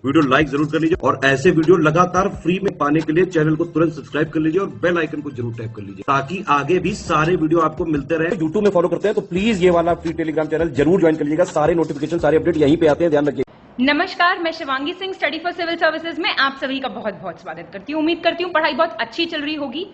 Video like जरूर कर लीजिए और ऐसे वीडियो लगातार फ्री में पाने के लिए चैनल को तुरंत सब्सक्राइब कर लीजिए और बेल आइकन को जरूर टैप कर लीजिए ताकि आगे भी सारे वीडियो आपको मिलते रहे। यूट्यूब में फॉलो करते हैं तो प्लीज ये वाला फ्री टेलीग्राम चैनल जरूर ज्वाइन कर लीजिएगा। सारे नोटिफिकेशन, सारे अपडेट यहीं पे आते हैं, ध्यान रखिए। नमस्कार, मैं Shivangi Singh study for civil services में आप सभी का बहुत बहुत स्वागत करती हूँ। उम्मीद करती हूँ पढ़ाई बहुत अच्छी चल रही होगी।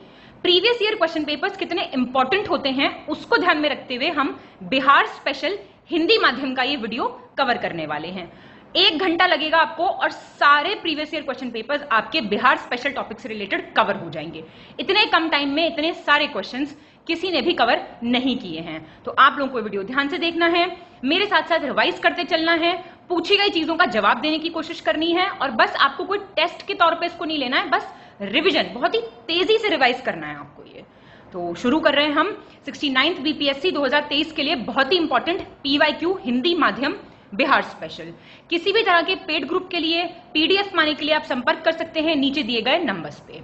प्रीवियस ईयर क्वेश्चन पेपर्स कितने इंपॉर्टेंट होते हैं उसको ध्यान में रखते हुए हम बिहार स्पेशल हिंदी माध्यम का ये वीडियो कवर करने वाले हैं। 1 घंटा लगेगा आपको और सारे प्रीवियस ईयर क्वेश्चन पेपर्स आपके बिहार स्पेशल टॉपिक से रिलेटेड कवर हो जाएंगे। इतने कम टाइम में इतने सारे क्वेश्चंस किसी ने भी कवर नहीं किए हैं, तो आप लोगों को वीडियो ध्यान से देखना है, मेरे साथ साथ रिवाइज करते चलना है, पूछी गई चीजों का जवाब देने की कोशिश करनी है और बस आपको कोई टेस्ट के तौर पे इसको नहीं लेना है, बस रिवीजन बहुत ही तेजी से रिवाइज करना है आपको ये। तो शुरू कर रहे हैं हम 69th बीपीएससी 2023 के लिए बहुत ही इंपॉर्टेंट पीवाईक्यू हिंदी माध्यम बिहार स्पेशल। किसी भी तरह के पेड ग्रुप के लिए पीडीएफ पाने के लिए आप संपर्क कर सकते हैं नीचे दिए गए नंबर्स पे।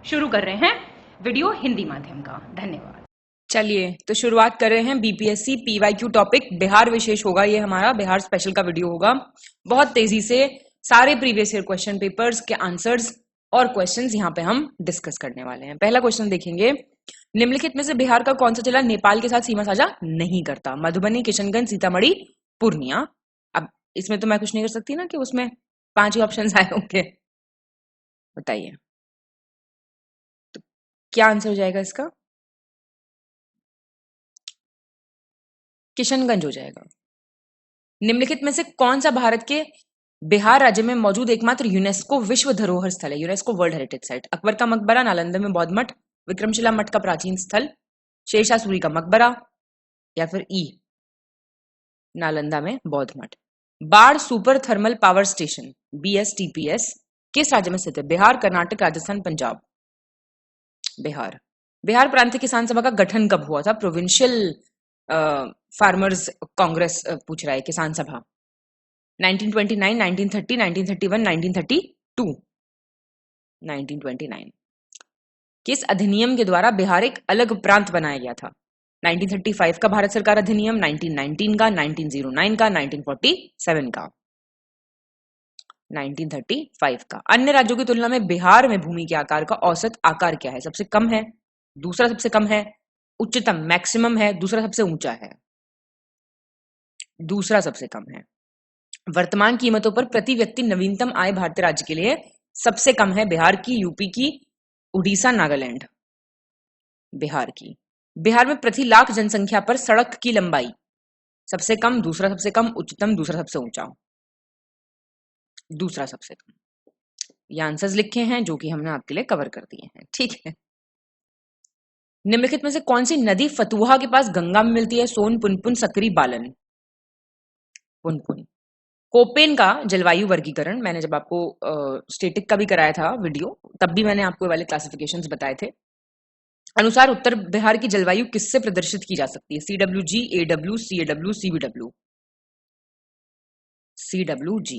शुरू कर रहे हैं वीडियो हिंदी माध्यम का। धन्यवाद। चलिए तो शुरुआत कर रहे हैं बीपीएससी पीवाईक्यू टॉपिक बिहार विशेष होगा, ये हमारा बिहार स्पेशल का वीडियो होगा। बहुत तेजी से सारे प्रीवियस ईयर क्वेश्चन पेपर्स के आंसर्स और क्वेश्चंस यहाँ पे हम डिस्कस करने वाले हैं। पहला क्वेश्चन देखेंगे, निम्नलिखित में से बिहार का कौन सा जिला नेपाल के साथ सीमा साझा नहीं करता? मधुबनी, किशनगंज, सीतामढ़ी, पूर्णिया। अब इसमें तो मैं कुछ नहीं कर सकती ना कि उसमें 5 ही ऑप्शन आए होंगे, बताइए तो क्या आंसर हो जाएगा इसका? किशनगंज हो जाएगा। निम्नलिखित में से कौन सा भारत के बिहार राज्य में मौजूद एकमात्र यूनेस्को विश्व धरोहर स्थल है? UNESCO world heritage site. Akbar का मकबरा, नालंदा में बौद्ध मठ, विक्रमशिला मठ का प्राचीन स्थल, शेरशाह सूरी का मकबरा, या फिर ई नालंदा में बौद्ध मठ। बाढ़ super thermal power station BSTPS किस राज्य में स्थित है? बिहार, कर्नाटक, राजस्थान, पंजाब। बिहार। बिहार प्रांतीय किसान सभा का गठन कब हुआ था? प्रोविंशियल फार्मर्स कांग्रेस पूछ रहा है, किसान सभा। 1929, 1930, 1931, 1932। 1929। किस अधिनियम के द्वारा बिहार एक अलग प्रांत बनाया गया था? 1935 का भारत सरकार अधिनियम, 1919 का, 1909 का, 1947 का। 1935 का। अन्य राज्यों की तुलना में बिहार में भूमि के आकार का औसत आकार क्या है? सबसे कम है, दूसरा सबसे कम है, उच्चतम मैक्सिमम है, दूसरा सबसे ऊंचा है। दूसरा सबसे कम है। वर्तमान कीमतों पर प्रति व्यक्ति नवीनतम आय भारतीय राज्य के लिए सबसे कम है बिहार की, यूपी की, उड़ीसा, नागालैंड। बिहार की। बिहार में प्रति लाख जनसंख्या पर सड़क की लंबाई सबसे कम, दूसरा सबसे कम, उच्चतम, दूसरा सबसे ऊंचा। दूसरा सबसे कम। ये आंसर्स लिखे हैं जो कि हमने आपके लिए कवर कर दिए हैं, ठीक है। निम्नलिखित में से कौन सी नदी फतुहा के पास गंगा में मिलती है? सोन, पुनपुन, सकरी, बालन। पुनपुन। कोपेन का जलवायु वर्गीकरण मैंने जब आपको स्टेटिक का भी कराया था वीडियो, तब भी मैंने आपको वाले क्लासिफिकेशंस बताए थे। अनुसार उत्तर बिहार की जलवायु किससे प्रदर्शित की जा सकती है? CWG, AW, CAW, CBW। CWG।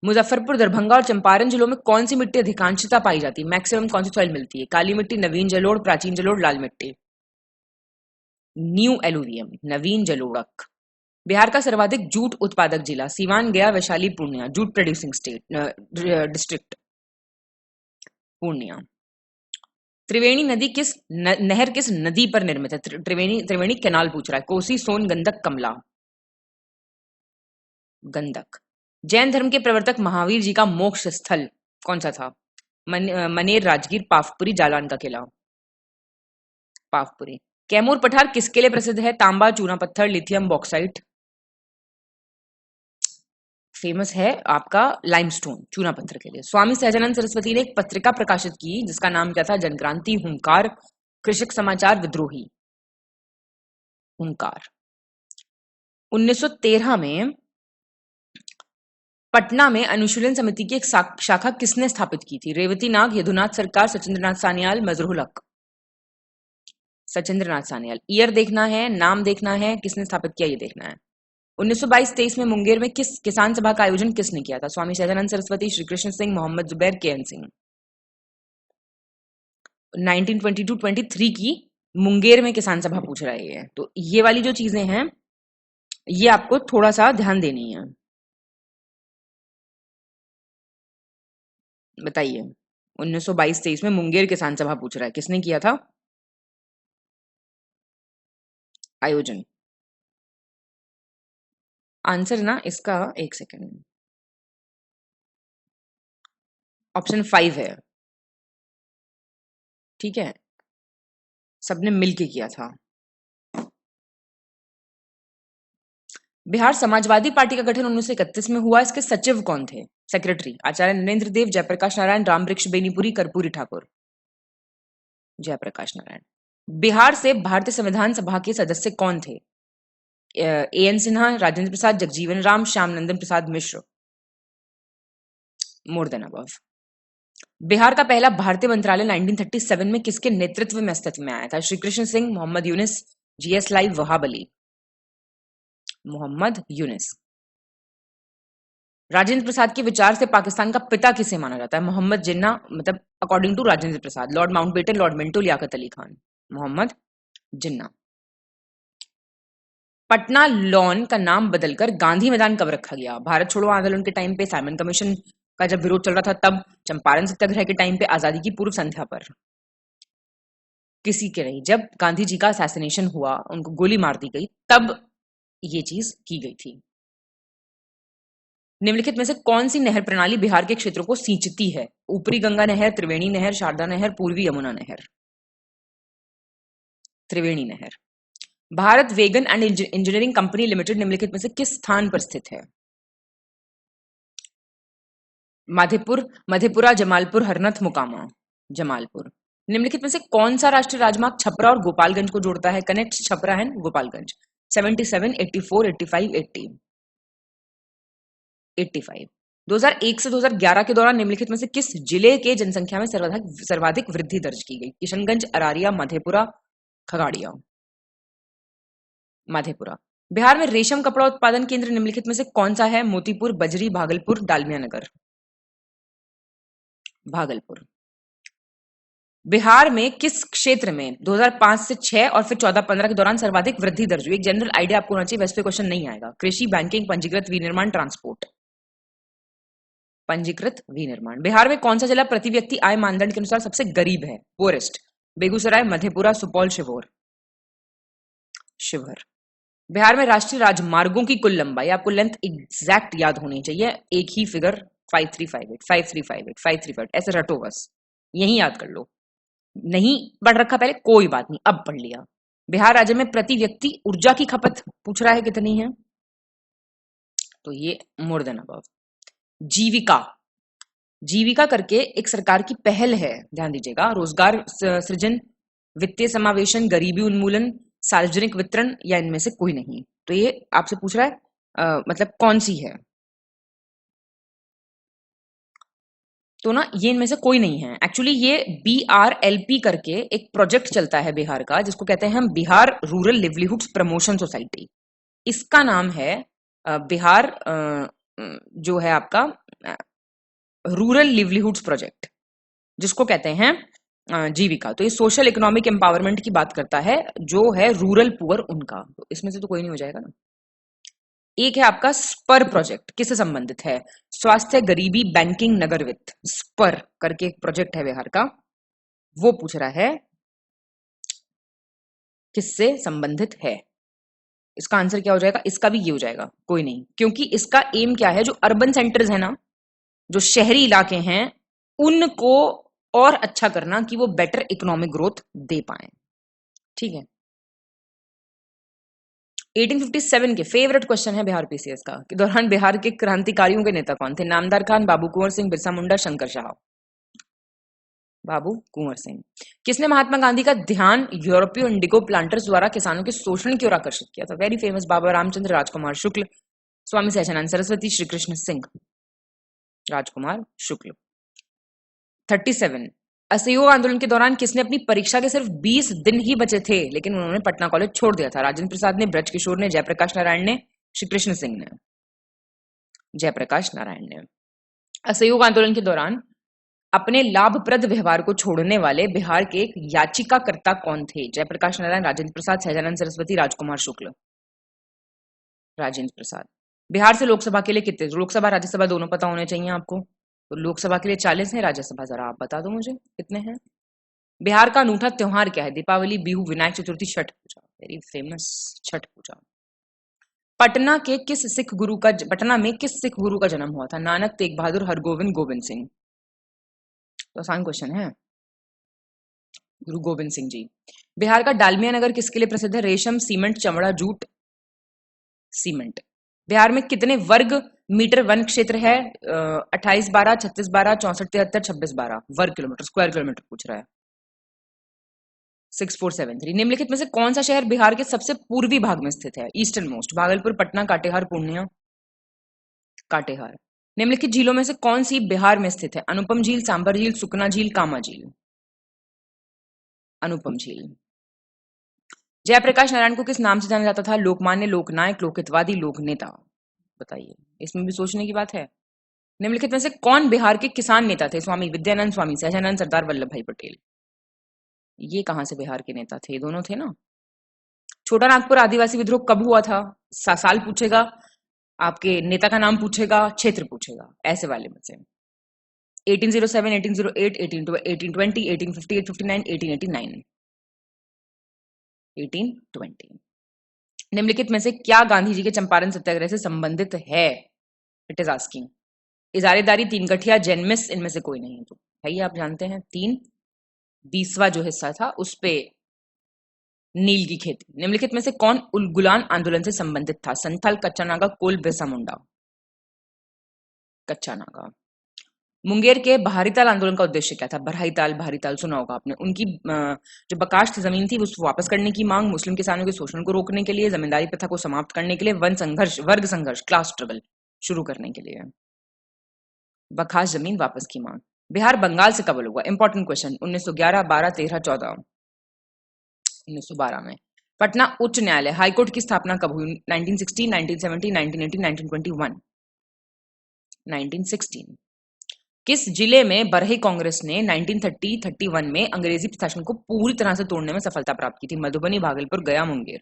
Muzaffarpur, Darbhanga और चंपारण जिलों में कौन सी मिट्टी अधिकांशतः पाई जाती है? मैक्सिमम कौन सी सॉइल मिलती है? काली मिट्टी, नवीन जलोढ़, प्राचीन जलोढ़, लाल मिट्टी। न्यू एलुवियम, नवीन जलोढ़क। बिहार का सर्वाधिक जूट उत्पादक जिला? Siwan, Gaya, Vaishali, Purnia. Jute producing district Purnia. Triveni नदी किस नहर किस नदी पर निर्मित है? त्रिवेणी कैनाल पूछ रहा है। कोसी, सोन, गंडक, कमला। गंडक। जैन धर्म के प्रवर्तक महावीर जी का मोक्ष स्थल कौन सा था? मनेर, राजगीर, पावपुरी, जालान का किला। पावपुरी। कैमूर पठार किसके लिए प्रसिद्ध है? तांबा, चूना पत्थर, लिथियम, बॉक्साइट। फेमस है आपका लाइमस्टोन, चूना पत्थर के लिए। स्वामी सहजानंद सरस्वती ने एक पत्रिका प्रकाशित की जिसका नाम क्या था? जनक्रांति, हुंकार, कृषक समाचार, विद्रोही। हुंकार। 1913 में पटना में अनुशीलन समिति की एक शाखा किसने स्थापित की थी? रेवती नाग, यदुनाथ सरकार, सचिंद्रनाथ सान्याल, मजरूल हक। सचिंद्रनाथ सान्याल। ईयर देखना है, नाम देखना है, किसने स्थापित किया ये देखना है। 1922-23 में मुंगेर में किस किसान सभा का आयोजन किसने किया था? स्वामी सहजानंद सरस्वती, श्री कृष्ण सिंह, मोहम्मद जुबैर, KN सिंह। 1922-23 की मुंगेर में किसान सभा पूछ रहा है, तो ये वाली जो चीजें हैं ये आपको थोड़ा सा ध्यान देनी है। बताइए। 1922-23 में मुंगेर किसान सभा पूछ रहा है, किसने किया था आयोजन? आंसर ना इसका, एक सेकेंड, ऑप्शन 5 है। ठीक है, सबने मिलके किया था। बिहार समाजवादी पार्टी का गठन 1931 में हुआ, इसके सचिव कौन थे? सेक्रेटरी आचार्य नरेंद्र देव, जयप्रकाश नारायण, रामवृक्ष बेनीपुरी, कर्पूरी ठाकुर। जयप्रकाश नारायण। बिहार से भारतीय संविधान सभा के सदस्य कौन थे? A N Sinha, Rajendra Prasad, Jagjivan Ram, Shyam Nandan Prasad Mishra. More than above. Bihar का पहला भारतीय मंत्रालय 1937 में किसके नेतृत्व में अस्तित्व में आया था? श्री कृष्ण सिंह, मोहम्मद यूनिस, जीएस लाइव, वहाब अली। मोहम्मद यूनिस। राजेंद्र प्रसाद के विचार से पाकिस्तान का पिता किसे माना जाता है? मोहम्मद जिन्ना, मतलब according to Rajendra Prasad, Lord Mountbatten, Lord Minto, Liaquat Ali Khan. Mohammad Jinnah. Patna lawn का नाम बदलकर गांधी मैदान कब रखा गया? भारत छोड़ो आंदोलन के टाइम पे, साइमन कमीशन का जब विरोध चल रहा था तब, चंपारण सत्याग्रह के टाइम पे, आजादी की पूर्व संध्या पर। किसी के नहीं, जब गांधी जी का असैसिनेशन हुआ, उनको गोली मार दी गई, तब ये चीज की गई थी। निम्नलिखित में से कौन सी नहर प्रणाली बिहार के क्षेत्रों को सींचती है? ऊपरी गंगा नहर, त्रिवेणी नहर, शारदा नहर, पूर्वी यमुना नहर। त्रिवेणी नहर। Bharat wagon and engineering company limited निम्नलिखित में से किस स्थान पर स्थित है? माधेपुर, मधेपुरा, जमालपुर, हरनथ, मुकामा। जमालपुर। निम्नलिखित में से कौन सा राष्ट्रीय राजमार्ग छपरा और गोपालगंज को जोड़ता है? Connect Chhapra and Gopalganj. 77, 84, 85, 80। 85। 2001 से 2011 के दौरान निम्नलिखित में से किस जिले के जनसंख्या में सर्वाधिक वृद्धि दर्ज की गई? किशनगंज, अरारिया, मधेपुरा, खगड़िया। मधेपुरा। बिहार में रेशम कपड़ा उत्पादन केंद्र निम्नलिखित में से कौन सा है? मोतीपुर, बजरी, भागलपुर, डालमिया नगर। भागलपुर। बिहार में किस क्षेत्र में 2005 से 6 और फिर 14-15 के दौरान सर्वाधिक वृद्धि दर्ज हुई? एक जनरल आइडिया आपको होना चाहिए, वैसे पे क्वेश्चन नहीं आएगा। कृषि, बैंकिंग, पंजीकृत विनिर्माण, ट्रांसपोर्ट। पंजीकृत विनिर्माण। बिहार में कौन सा जिला प्रति व्यक्ति आय मानदंड के अनुसार सबसे गरीब है? पोरेस्ट। बेगूसराय, मधेपुरा, सुपौल, शिवहर। बिहार में राष्ट्रीय राजमार्गों की कुल लंबाई, आपको लेंथ एग्जैक्ट याद होनी चाहिए, एक ही फिगर, 5358, 5358, 5358, ऐसे रटो बस, यही याद कर लो। नहीं पढ़ रखा पहले, कोई बात नहीं, अब पढ़ लिया। बिहार राज्य में प्रति व्यक्ति ऊर्जा की खपत पूछ रहा है कितनी है, तो ये मोर देन अबव। जीविका, जीविका करके एक सरकार की पहल है, ध्यान दीजिएगा। रोजगार सृजन, वित्तीय समावेशन, गरीबी उन्मूलन, सार्वजनिक वितरण, या इनमें से कोई नहीं। तो ये आपसे पूछ रहा है मतलब कौन सी है, तो ना ये इनमें से कोई नहीं है। एक्चुअली ये BRLP करके एक प्रोजेक्ट चलता है बिहार का, जिसको कहते हैं हम बिहार रूरल लिवलीहुड्स प्रमोशन सोसाइटी। इसका नाम है बिहार जो है आपका रूरल लिवलीहुड्स प्रोजेक्ट, जिसको कहते हैं जीविका। तो ये सोशल इकोनॉमिक एम्पावरमेंट की बात करता है, जो है रूरल पुअर उनका। तो इसमें से तो कोई नहीं हो जाएगा ना। एक है आपका स्पर प्रोजेक्ट, किससे संबंधित है? स्वास्थ्य, गरीबी, बैंकिंग, नगर वित्त। स्पर करके एक प्रोजेक्ट है बिहार का, वो पूछ रहा है किससे संबंधित है। इसका आंसर क्या हो जाएगा? इसका भी ये हो जाएगा, कोई नहीं, क्योंकि इसका एम क्या है, जो अर्बन सेंटर्स है ना, जो शहरी इलाके हैं, उनको और अच्छा करना कि वो बेटर इकोनॉमिक ग्रोथ दे पाए। ठीक है। 1857 के फेवरेट क्वेश्चन है बिहार PCS का, के दौरान बिहार के क्रांतिकारियों के नेता कौन थे? नामदार खान, बाबू कुंवर सिंह, बिरसा मुंडा, शंकर शाह। बाबू कुंवर सिंह। किसने महात्मा गांधी का ध्यान यूरोपीय इंडिगो प्लांटर्स द्वारा किसानों के शोषण की ओर आकर्षित किया था? वेरी फेमस, बाबा रामचंद्र, राजकुमार शुक्ल, स्वामी सहजानंद सरस्वती, श्री कृष्ण सिंह। राजकुमार शुक्ल। 37, असहयोग आंदोलन के दौरान किसने अपनी परीक्षा के सिर्फ 20 दिन ही बचे थे लेकिन उन्होंने पटना कॉलेज छोड़ दिया था? राजेंद्र प्रसाद ने, ब्रजकिशोर ने, जयप्रकाश नारायण ने, श्री कृष्ण सिंह ने। जयप्रकाश नारायण ने। असहयोग आंदोलन के दौरान अपने लाभप्रद व्यवहार को छोड़ने वाले बिहार के एक याचिकाकर्ता कौन थे? जयप्रकाश नारायण, राजेंद्र प्रसाद, सहजानंद सरस्वती, राजकुमार शुक्ल। राजेंद्र प्रसाद। बिहार से लोकसभा के लिए कितने, लोकसभा राज्यसभा दोनों पता होने चाहिए आपको, तो लोकसभा के लिए 40 है, राज्यसभा जरा आप बता दो मुझे कितने हैं। बिहार का अनूठा त्योहार क्या है? दीपावली, बिहू, विनायक चतुर्थी, छठ पूजा। वेरी फेमस छठ पूजा। पटना में किस सिख गुरु का जन्म हुआ था? नानक, तेग बहादुर, हरगोविंद, गोविंद सिंह। तो आसान क्वेश्चन है। गुरु गोविंद सिंह जी। बिहार का डालमिया नगर किसके लिए प्रसिद्ध है? रेशम, सीमेंट, चमड़ा, जूट, सीमेंट। बिहार में कितने वर्ग मीटर वन क्षेत्र है? 28/12, 36/12, 64/73, 26/12 वर्ग किलोमीटर, स्क्वायर किलोमीटर पूछ रहा है। 6473। निम्नलिखित में से कौन सा शहर बिहार के सबसे पूर्वी भाग में स्थित है? Eastern most. भागलपुर, पटना, काटेहार, पूर्णिया। काटेहार। निम्नलिखित झीलों में से कौन सी बिहार में स्थित है? अनुपम झील, सांबर झील, सुकना झील, कामा झील। अनुपम झील। जयप्रकाश नारायण को किस नाम से जाना जाता था? लोकमान्य, लोकनायक, लोकहितवादी, लोकनेता। बताइए, इसमें भी सोचने की बात है। निम्नलिखित में से कौन बिहार के किसान नेता थे? स्वामी विद्यानंद, स्वामी सहजानंद, सरदार वल्लभ भाई पटेल। ये कहां से बिहार के नेता थे? दोनों थे ना। छोटा नागपुर आदिवासी विद्रोह कब हुआ था? साल पूछेगा, आपके नेता का नाम पूछेगा, क्षेत्र पूछेगा, ऐसे वाले में से। 1807, 1808, 1820, 1858, 59, 1889। 1820। निम्नलिखित में से क्या गांधी जी के चंपारण सत्याग्रह से संबंधित है? It is asking. इजारेदारी, तीन गठिया, जैनमिस, इनमें से कोई नहीं है। तो है ये आप जानते हैं। 20वां जो हिस्सा था उस पे नील की खेती। निम्नलिखित में से कौन उलगुलान आंदोलन से संबंधित था? संथाल, कच्चा नागा, कोल, बिरसा मुंडा। कच्चा नागा। मुंगेर के बहारीताल आंदोलन का उद्देश्य क्या था? बहारीताल सुना होगा आपने। उनकी जो बकाश जमीन थी उसको वापस करने की मांग, मुस्लिम किसानों के शोषण को रोकने के लिए, जमींदारी प्रथा को समाप्त करने के लिए, वर्ग संघर्ष, क्लास स्ट्रगल शुरू करने के लिए। बखास जमीन वापस की मांग। बिहार बंगाल से कब अलग हुआ? Important question. 1911, 12, 13, 14। 1912 में। पटना उच्च न्यायालय, हाईकोर्ट की स्थापना कब हुई? 1960, 1970, 1980, 1921। 1916। किस जिले में बरही कांग्रेस ने 1930-31 में अंग्रेजी प्रशासन को पूरी तरह से तोड़ने में सफलता प्राप्त की थी? मधुबनी, भागलपुर, गया, मुंगेर।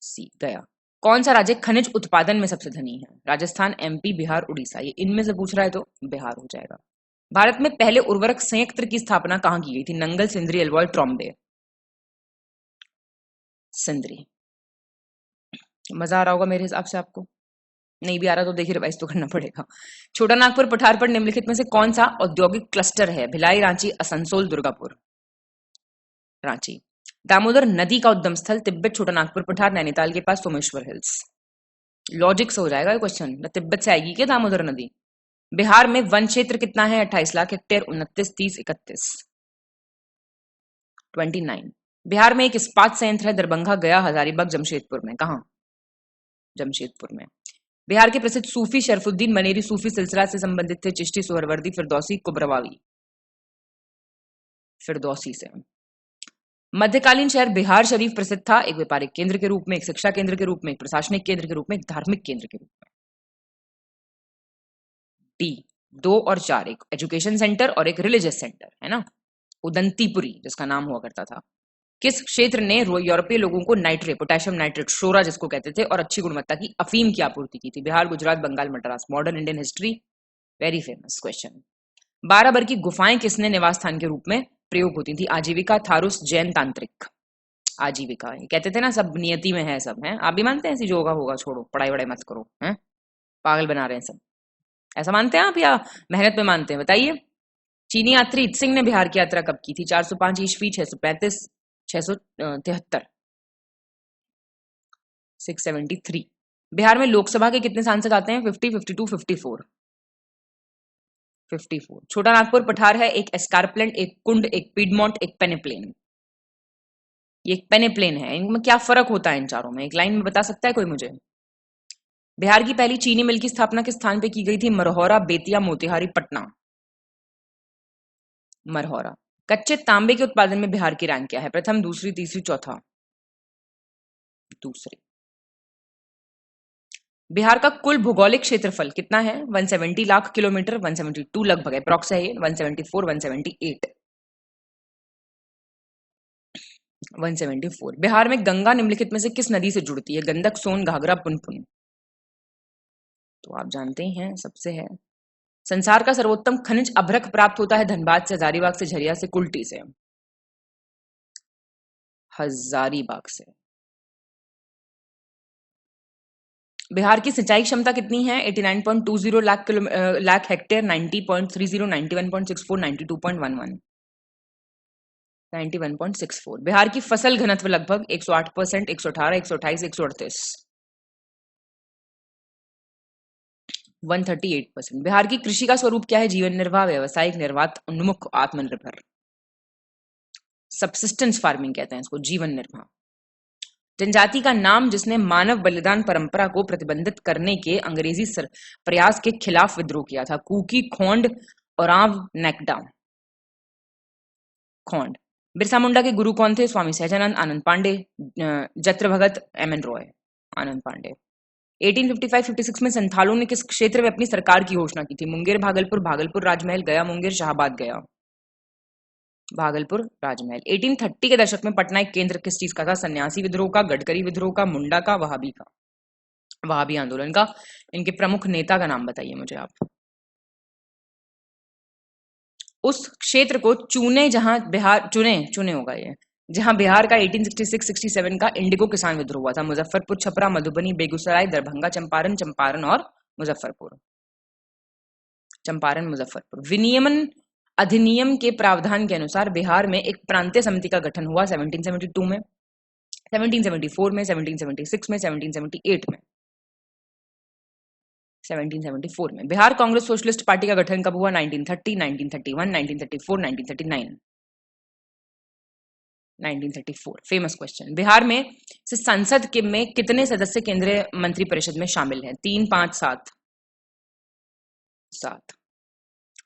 सी, गया। कौन सा राज्य खनिज उत्पादन में सबसे धनी है? राजस्थान, एमपी, बिहार, उड़ीसा। ये इनमें से पूछ रहा है तो बिहार हो जाएगा। भारत में पहले उर्वरक संयंत्र की स्थापना कहां की गई थी? नंगल, सिंदरी, अलवाल, ट्रॉम्बे। सिंदरी। मजा आ रहा होगा मेरे हिसाब से आपको। नहीं भी आ रहा तो देखिए रिवाइज तो करना पड़ेगा। छोटा नागपुर पठार पर निम्नलिखित में से कौन सा औद्योगिक क्लस्टर है? भिलाई, रांची, असनसोल, दुर्गापुर। रांची। दामोदर नदी का उद्गम स्थल? तिब्बत, छोटा नागपुर पठार, नैनीताल के पास, सोमेश्वर हिल्स। लॉजिक से हो जाएगा ये क्वेश्चन। तिब्बत से आएगी क्या दामोदर नदी? बिहार में वन क्षेत्र कितना है? 28 लाख हेक्टेयर। 29, 30, 31। 29। बिहार में एक इस्पात संयंत्र है? दरभंगा, गया, हजारीबाग, जमशेदपुर में। कहा? जमशेदपुर में। बिहार के प्रसिद्ध सूफी शरफुद्दीन मनेरी सूफी सिलसिला से संबंधित थे? चिश्ती, सुहरवर्दी, फिरदौसी, कुबरवावी। फिरदौसी से। मध्यकालीन शहर बिहार शरीफ प्रसिद्ध था? एक व्यापारिक केंद्र के रूप में, एक शिक्षा केंद्र के रूप में, एक प्रशासनिक केंद्र के रूप में, एक धार्मिक केंद्र के रूप में। डी 2 और 4। एक एजुकेशन सेंटर और एक रिलीजियस सेंटर है ना। उदंतीपुरी जिसका नाम हुआ करता था। किस क्षेत्र ने यूरोपीय लोगों को नाइट्रेट, पोटेशियम नाइट्रेट, शोरा जिसको कहते थे, और अच्छी गुणवत्ता की अफीम की आपूर्ति की थी? Bihar, Gujarat, Bengal, Madras. Modern Indian history, very famous question. 12 की गुफाएं किसने निवास स्थान के रूप में प्रयोग होती थी? आजीविका, थारूस, जैन, तांत्रिक। आजीविका। कहते थे ना सब नियति में है, सब है। आप भी मानते हैं ऐसी जो होगा छोड़ो, पढ़ाई वढ़ाई मत करो, हैं? पागल बना रहे हैं सब। ऐसा मानते हैं आप या मेहनत में मानते हैं? बताइए। चीनी यात्री इत सिंह ने बिहार की यात्रा कब की थी? 405 ईस्वी, 635, 673। 673। बिहार में लोकसभा के कितने सांसद आते हैं? 50, 52, 54। 54। छोटा नागपुर पठार है? एक एस्कारप्लेंट, एक कुंड, एक पीडमोंट, एक पेनेप्लेन। ये एक पेनेप्लेन है। इनमें क्या फर्क होता है इन चारों में? एक लाइन में बता सकता है कोई मुझे? बिहार की पहली चीनी मिल की स्थापना किस स्थान पे की गई थी? मरहौरा, बेतिया, मोतिहारी, पटना। मरहौरा। कच्चे तांबे के उत्पादन में बिहार की रैंक क्या है? प्रथम, दूसरी, तीसरी, चौथा? दूसरी। बिहार का कुल भौगोलिक क्षेत्रफल कितना है? 170 लाख किलोमीटर, 172 लगभग अप्रॉक्स है ये, 174, 178। 174। बिहार में गंगा निम्नलिखित में से किस नदी से जुड़ती है? गंडक, सोन, घाघरा, पुनपुन। तो आप जानते ही हैं सबसे है संसार का सर्वोत्तम खनिज अभ्रक प्राप्त होता है धनबाद से, हजारीबाग से, झरिया से, कुल्टी से। हजारीबाग से। बिहार की सिंचाई क्षमता कितनी है? 89.20 लाख हेक्टेयर, 90.30, 91.64, 92.11, 91.64। बिहार की फसल घनत्व लगभग 108%, 118, 128, 138, 138%। बिहार की कृषि का स्वरूप क्या है? जीवन निर्वाह, व्यवसायिक, निर्वात, उन्मुख, आत्मनिर्भर। सबसिस्टेंस फार्मिंग कहते हैं इसको, जीवन निर्वाह। जनजाति का नाम जिसने मानव बलिदान परंपरा को प्रतिबंधित करने के अंग्रेजी प्रयास के खिलाफ विद्रोह किया था? कुकी, खोंड, ओरांव, नेकडा। खोंड। बिरसा मुंडा के गुरु कौन थे? स्वामी सहजानंद, आनंद पांडे, जत्र भगत, एम.एन. रॉय। आनंद पांडे। 1855-56 में संथालों ने किस क्षेत्र में अपनी सरकार की घोषणा की थी? मुंगेर, भागलपुर, भागलपुर राजमहल, गया मुंगेर, शाहबाद गया। भागलपुर राजमहल। 1830 के दशक में पटना एक केंद्र किस चीज का था? सन्यासी विद्रोह का, गडकरी विद्रोह का, मुंडा का, वहाबी का, वहाबी आंदोलन का। इनके प्रमुख नेता का नाम बताइए मुझे आप। उस क्षेत्र को चुने जहां बिहार चुने होगा ये, जहां बिहार का 1866-67 का इंडिगो किसान विद्रोह हुआ था। मुजफ्फरपुर, छपरा, मधुबनी, बेगूसराय, दरभंगा, चंपारण और मुजफ्फरपुर। चंपारण, मुजफ्फरपुर। विनियमन अधिनियम के प्रावधान के अनुसार बिहार में एक प्रांतीय समिति का गठन हुआ 1772 में, 1774 में, 1776 में, 1778 में। 1774 में। बिहार कांग्रेस सोशलिस्ट पार्टी का गठन कब हुआ? 1930, 1931, 1934, 1939। 1934। Famous question. बिहार में से संसद के में कितने सदस्य केंद्रीय मंत्री परिषद में शामिल हैं? 3, 5, 7। 7।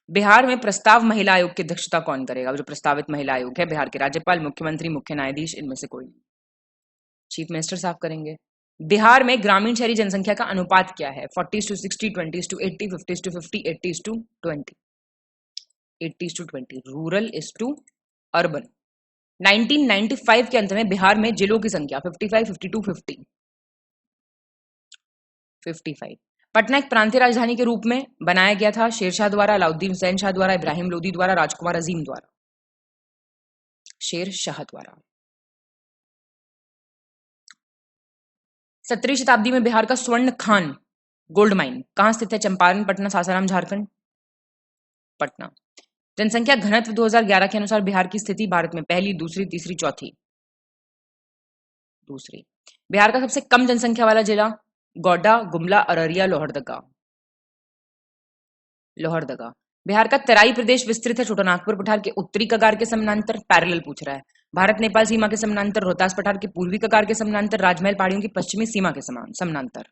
बिहार में प्रस्ताव महिला आयोग की अध्यक्षता कौन करेगा? जो प्रस्तावित महिला आयोग है, बिहार के राज्यपाल, मुख्यमंत्री, मुख्य न्यायाधीश, इनमें से कोई। चीफ मिनिस्टर साफ करेंगे। बिहार में ग्रामीण शहरी जनसंख्या का अनुपात क्या है? 40:60, 20:80, 50:50, 80:20, 80:20। Rural is to urban. 1995 के अंत में बिहार में जिलों की संख्या 55, 52, 50, 55। पटना एक प्रांतीय राजधानी के रूप में बनाया गया था शेरशाह द्वारा, अलाउद्दीन हुसैन शाह द्वारा, इब्राहिम लोदी द्वारा, राजकुमार अजीम द्वारा। शेर शाह द्वारा। 17वीं शताब्दी में बिहार का स्वर्ण खान गोल्ड माइन कहां स्थित है? चंपारण, पटना, सासाराम, झारखंड। पटना। जनसंख्या घनत्व 2011 के अनुसार बिहार की स्थिति भारत में पहली, दूसरी, तीसरी, चौथी? दूसरी। बिहार का सबसे कम जनसंख्या वाला जिला? गोड्डा, गुमला, अररिया, लोहरदगा। लोहरदगा। बिहार का तराई प्रदेश विस्तृत है छोटानागपुर पठार के उत्तरी कगार के समानांतर, पैरेलल पूछ रहा है। भारत नेपाल सीमा के समानांतर, रोहतास पठार के पूर्वी कगार के समानांतर, राजमहल पहाड़ियों की पश्चिमी सीमा के समानांतर।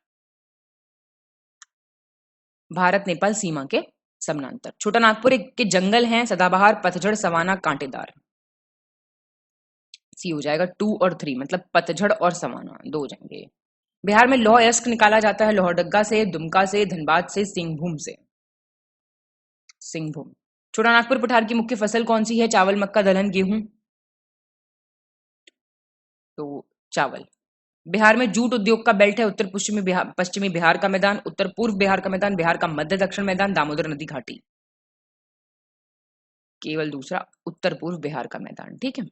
भारत नेपाल सीमा के समानांतर। छोटानागपुर के जंगल हैं सदाबहार, पतझड़, सवाना, कांटेदार। सी हो जाएगा 2 और 3, मतलब पतझड़ और सवाना 2 हो जाएंगे। बिहार में लौह अयस्क निकाला जाता है लोहरदगा से, दुमका से, धनबाद से, सिंहभूम से। सिंहभूम। छोटानागपुर पठार की मुख्य फसल कौन सी है? चावल, मक्का, दलहन, गेहूं। तो चावल। बिहार में जूट उद्योग का बेल्ट है उत्तर पश्चिमी बिहार का मैदान, उत्तर पूर्व बिहार का मैदान, बिहार का मध्य दक्षिण मैदान, दामोदर नदी घाटी। केवल दूसरा, उत्तर पूर्व बिहार का मैदान। ठीक है,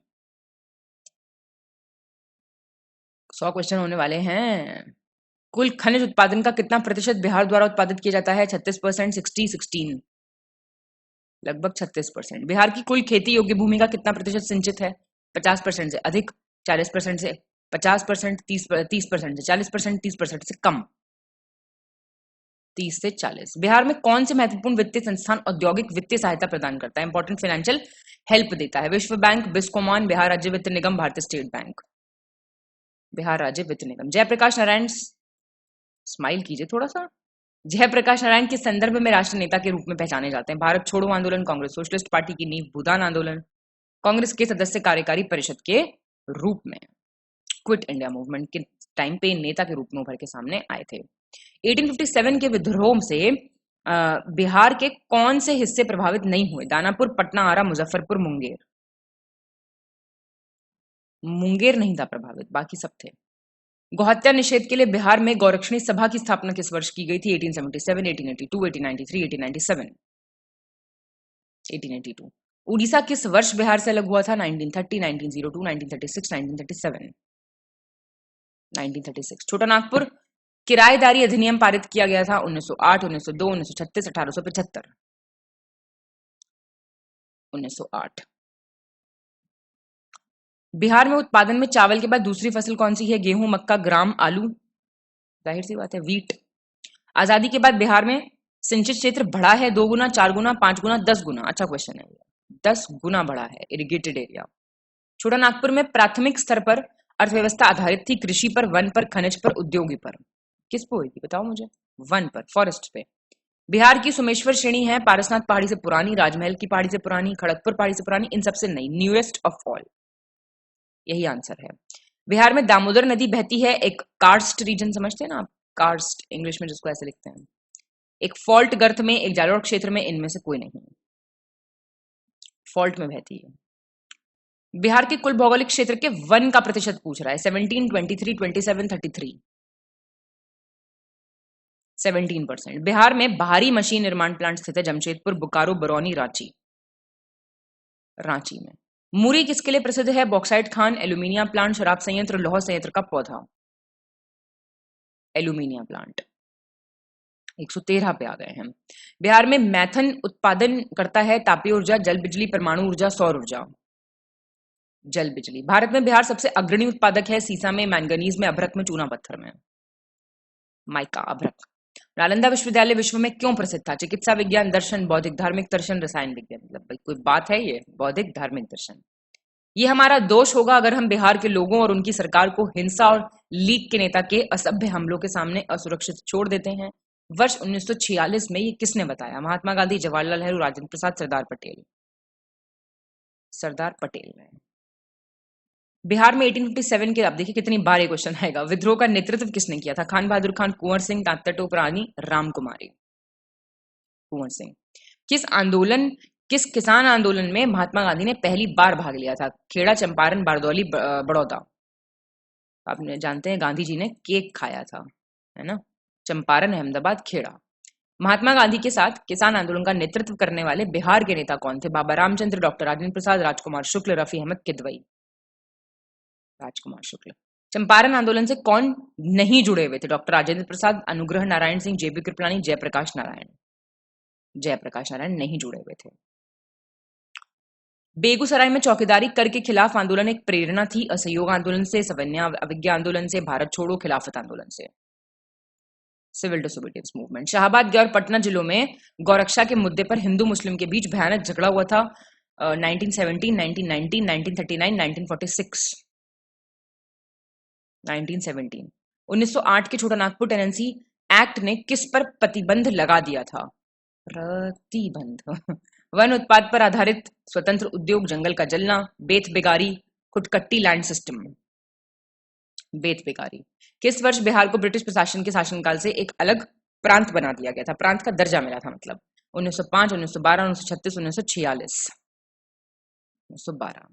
100 क्वेश्चन होने वाले हैं। कुल खनिज उत्पादन का कितना प्रतिशत बिहार द्वारा उत्पादित किया जाता है? 36%, 60, 16, लगभग 36%। बिहार की कुल खेती योग्य भूमि का कितना प्रतिशत सिंचित है? 50% से अधिक, 40% से 50%, 30% से 40%, 30% से कम, 30 से 40। बिहार में कौन से महत्वपूर्ण वित्तीय संस्थान औद्योगिक वित्तीय सहायता प्रदान करता है? इंपॉर्टेंट फाइनेंशियल हेल्प देता है? विश्व बैंक, बिस्कोमान, बिहार राज्य वित्त निगम, भारतीय स्टेट बैंक। बिहार राज्य वित्त निगम। जयप्रकाश नारायण, स्माइल कीजिए थोड़ा सा। जयप्रकाश नारायण के संदर्भ में राष्ट्रीय नेता के रूप में पहचाने जाते हैं? भारत छोड़ो आंदोलन, कांग्रेस सोशलिस्ट पार्टी की नींव, भूदान आंदोलन, कांग्रेस के सदस्य कार्यकारी परिषद के रूप में, क्विट इंडिया मूवमेंट के टाइम पे नेता के रूप में उभर के सामने आए थे। 1857 के विद्रोह से बिहार के कौन से हिस्से प्रभावित नहीं हुए? दानापुर, पटना, आरा, मुजफ्फरपुर, मुंगेर। मुंगेर नहीं था प्रभावित, बाकी सब थे। गौहत्या निषेध के लिए बिहार में गौरक्षणी सभा की स्थापना किस वर्ष की गई थी? 1877, 1882, 1893, 1897। 1882। उड़ीसा किस वर्ष बिहार से अलग हुआ था? 1930, 1902, 1936, 1937। 1936। छोटा नागपुर किराएदारी अधिनियम पारित किया गया था 1908, 1902, 1936, 1875। 1908। बिहार में उत्पादन में चावल के बाद दूसरी फसल कौन सी है? गेहूं, मक्का, ग्राम, आलू। जाहिर सी बात है वीट। आजादी के बाद बिहार में सिंचित क्षेत्र बढ़ा है 2 गुना, 4 गुना, 5 गुना, 10 गुना? अच्छा क्वेश्चन है, 10 गुना बढ़ा है इरिगेटेड एरिया। छोटा नागपुर में प्राथमिक स्तर पर अर्थव्यवस्था आधारित थी कृषि पर, वन पर, खनिज पर, उद्योगी पर। किस पे हुई थी बताओ मुझे? वन पर, फॉरेस्ट पे। बिहार की सुमेश्वर श्रेणी है पारसनाथ पहाड़ी से पुरानी, राजमहल की पहाड़ी से पुरानी, खड़गपुर पहाड़ी से पुरानी, इन सबसे नई, न्यूएस्ट ऑफ ऑल। यही आंसर है। बिहार में दामोदर नदी बहती है एक कार्स्ट रीजन, समझते हैं ना आप? कार्स्ट इंग्लिश में जिसको ऐसे लिखते हैं, एक फॉल्ट गर्त में, एक जालोर क्षेत्र में, इनमें से कोई नहीं, फॉल्ट में बहती है। बिहार के कुल भौगोलिक क्षेत्र के वन का प्रतिशत पूछ रहा है। 17, 23, 27, 33। 17%। बिहार में बाहरी मशीन निर्माण प्लांट स्थित है जमशेदपुर, बोकारो, बरौनी, रांची। रांची में। मुरी किसके लिए प्रसिद्ध है? बॉक्साइट खान, एल्यूमिनिया प्लांट, शराब संयंत्र, लौह संयंत्र का पौधा। Alumina plant. 113 पे आ गए हैं। बिहार में मैथन उत्पादन करता है तापीय ऊर्जा, जल बिजली, परमाणु ऊर्जा, सौर ऊर्जा। जल बिजली। भारत में बिहार सबसे अग्रणी उत्पादक है सीसा में, मैंगनीज में, अभ्रक में, चूना पत्थर में। माइका, अभ्रक। नालंदा विश्वविद्यालय विश्व में क्यों प्रसिद्ध था? चिकित्सा विज्ञान, दर्शन, बौद्धिक धार्मिक दर्शन, रसायन विज्ञान। मतलब भाई कोई बात है ये? बौद्धिक धार्मिक दर्शन। ये हमारा दोष होगा अगर हम बिहार के लोगों और उनकी सरकार को हिंसा और लीग के नेता के असभ्य हमलों के सामने असुरक्षित छोड़ देते हैं। वर्ष 1946 में ये किसने बताया? महात्मा गांधी, जवाहरलाल नेहरू, राजेंद्र प्रसाद, सरदार पटेल। सरदार पटेल ने। बिहार में 1857 के, अब देखिए कितनी बार ये क्वेश्चन आएगा, विद्रोह का नेतृत्व किसने किया था? खान बहादुर खान, कुंवर सिंह, तात्या टोप, रानी रामकुमारी। कुंवर सिंह। किस किसान आंदोलन में महात्मा गांधी ने पहली बार भाग लिया था? खेड़ा, चंपारण, बारदौली, बड़ौदा। आपने जानते हैं गांधी जी ने केक खाया था, है ना? चंपारण, अहमदाबाद, खेड़ा। महात्मा गांधी के साथ किसान आंदोलन का नेतृत्व करने वाले बिहार के नेता कौन थे? बाबा रामचंद्र, डॉक्टर राजेंद्र प्रसाद, राजकुमार शुक्ल, रफी अहमद किदवई। राजकुमार शुक्ल। चंपारण आंदोलन से कौन नहीं जुड़े हुए थे? डॉक्टर राजेंद्र प्रसाद, अनुग्रह नारायण सिंह, जेबी कृपलानी, जयप्रकाश नारायण। जयप्रकाश नारायण नहीं जुड़े हुए थे। बेगूसराय में चौकीदारी कर के खिलाफ आंदोलन एक प्रेरणा थी, असहयोग आंदोलन से, सवन्या अविज्ञा आंदोलन से, भारत छोड़ो खिलाफत आंदोलन से। Civil disobedience movement. शाहबाद गया और पटना जिलों में गौरक्षा के मुद्दे पर हिंदू मुस्लिम के बीच भयानक झगड़ा हुआ था 1917, 1919, 1939, 1946। 1917। 1908 के छोटा नागपुर टेनेंसी एक्ट ने किस पर प्रतिबंध लगा दिया था? प्रतिबंध। वन उत्पाद पर आधारित स्वतंत्र उद्योग, जंगल का जलना, बेत बेगारी, खुटकट्टी लैंड सिस्टम। बेत बेगारी। किस वर्ष बिहार को ब्रिटिश प्रशासन के शासनकाल से एक अलग प्रांत बना दिया गया था? प्रांत का दर्जा मिला था मतलब। 1905, 1912, 1936, 1946। 1912।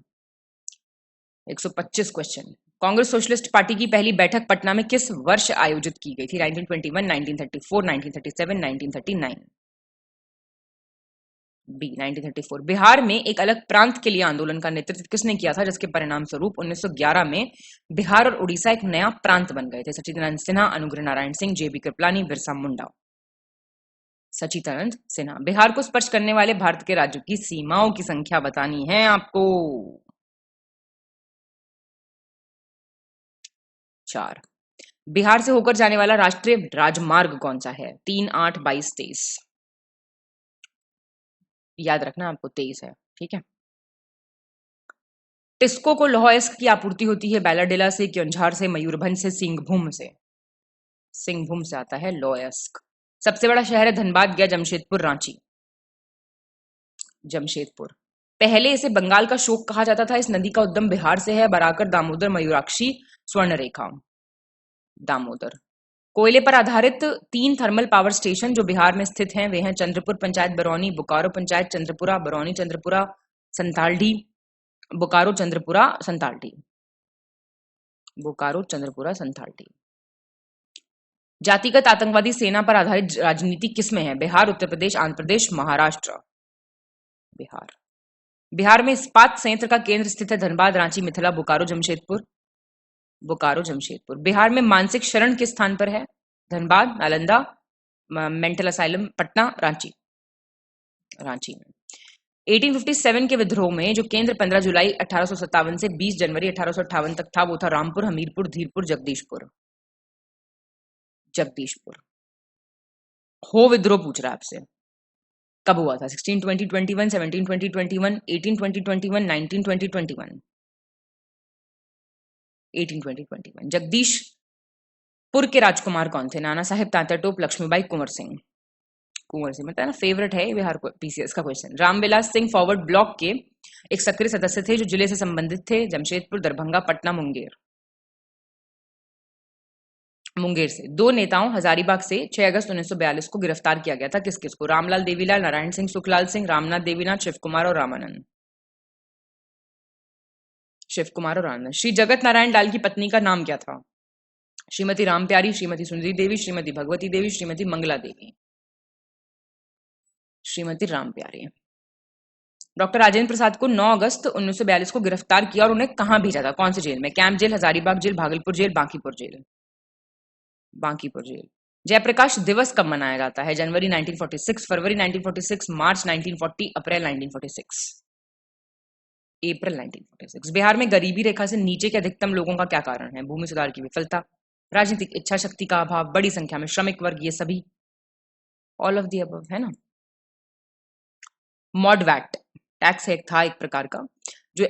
125 क्वेश्चन। कांग्रेस सोशलिस्ट पार्टी की पहली बैठक पटना में किस वर्ष आयोजित की गई थी? 1921, 1934, 1937, 1939। बी 1934। बिहार में एक अलग प्रांत के लिए आंदोलन का नेतृत्व किसने किया था, जिसके परिणाम स्वरूप 1911 में बिहार और उड़ीसा एक नया प्रांत बन गए थे? सचिदानंद सिन्हा, अनुग्रह नारायण सिंह, जेबी कृपलानी, बिरसा मुंडा। सचिदानंद सिन्हा। बिहार को स्पर्श करने वाले भारत के राज्यों की सीमाओं की संख्या बतानी है आपको। 4। बिहार से होकर जाने वाला राष्ट्रीय राजमार्ग कौन सा है? 3, 8, 22, 23। याद रखना आपको 23 है, ठीक है। टिस्को को लौह अयस्क की आपूर्ति होती है बैलाडेला से, क्योंझार से, मयूरभंज से, सिंहभूम से। सिंहभूम से आता है लौह अयस्क। सबसे बड़ा शहर है धनबाद, गया, जमशेदपुर, रांची। जमशेदपुर। पहले इसे बंगाल का शोक कहा जाता था। इस नदी का उद्गम बिहार से है। बराकर, दामोदर, मयूराक्षी, स्वर्णरेखा। दामोदर। कोयले पर आधारित 3 थर्मल पावर स्टेशन जो बिहार में स्थित हैं वे हैं चंद्रपुर पंचायत बरौनी, बोकारो पंचायत चंद्रपुरा, बरौनी चंद्रपुरा, संतालडी, बोकारो चंद्रपुरा, संतालडी। बोकारो चंद्रपुरा, संतालडी। जातिगत आतंकवादी सेना पर आधारित राजनीति किसमें है? बिहार, उत्तर प्रदेश, आंध्र प्रदेश, महाराष्ट्र। बिहार। बिहार में इस्पात संयंत्र का केंद्र स्थित है धनबाद, रांची, मिथिला, बोकारो, जमशेदपुर। बोकारो, जमशेदपुर। बिहार में मानसिक शरण किस स्थान पर है? Dhanbad, Nalanda, mental asylum, Patna, Ranchi. रांची में। 1857 के विद्रोह में जो केंद्र 15 जुलाई 1857 से 20 जनवरी 1858 तक था वो था रामपुर, हमीरपुर, धीरपुर, जगदीशपुर। जगदीशपुर। हो विद्रोह पूछ रहा है आपसे, कब हुआ था? 1620, 21, 1720, 21, 1820, 21, 1920, 21। 1820, 21। जगदीशपुर के राजकुमार कौन थे? नाना साहेब, तात्या टोप, लक्ष्मीबाई, कुंवर सिंह। कुंवर सिंह मतलब ना फेवरेट है बिहार को पीसीएस का question. Ramvilas Singh forward block के एक सक्रिय सदस्य थे जो जिले से संबंधित थे। जमशेदपुर, दरभंगा, पटना, मुंगेर। मुंगेर से। दो नेताओं हजारीबाग से 6 अगस्त 1942 को गिरफ्तार किया गया था। किस किस को? रामलाल देवीलाल, नारायण सिंह, सुखलाल सिंह, रामनाथ देवीनाथ, शिव कुमार और रामानंद। शिव कुमार और आनंद। श्री जगत नारायण लाल की पत्नी का नाम क्या था? श्रीमती राम प्यारी, श्रीमती सुंदरी देवी, श्रीमती भगवती देवी, श्रीमती मंगला देवी। श्रीमती राम प्यारी। डॉक्टर राजेंद्र प्रसाद को 9 अगस्त 1942 को गिरफ्तार किया और उन्हें कहां भेजा था? कौन सी जेल में? Camp jail, Hazaribagh jail, Bhagalpur jail, Bankipur jail. Bankipur jail. Jayaprakash दिवस कब मनाया जाता है? जनवरी 1946, फरवरी 1946, मार्च 1940, अप्रैल 1946। अप्रैल 1946। बिहार में गरीबी रेखा से नीचे के अधिकतम लोगों का क्या कारण है? भूमि सुधार की विफलता, राजनीतिक इच्छा शक्ति का अभाव, बड़ी संख्या में श्रमिक वर्ग, ये सभी। ऑल ऑफ दी अबव है ना। मॉडवैट टैक्स है था एक प्रकार का जो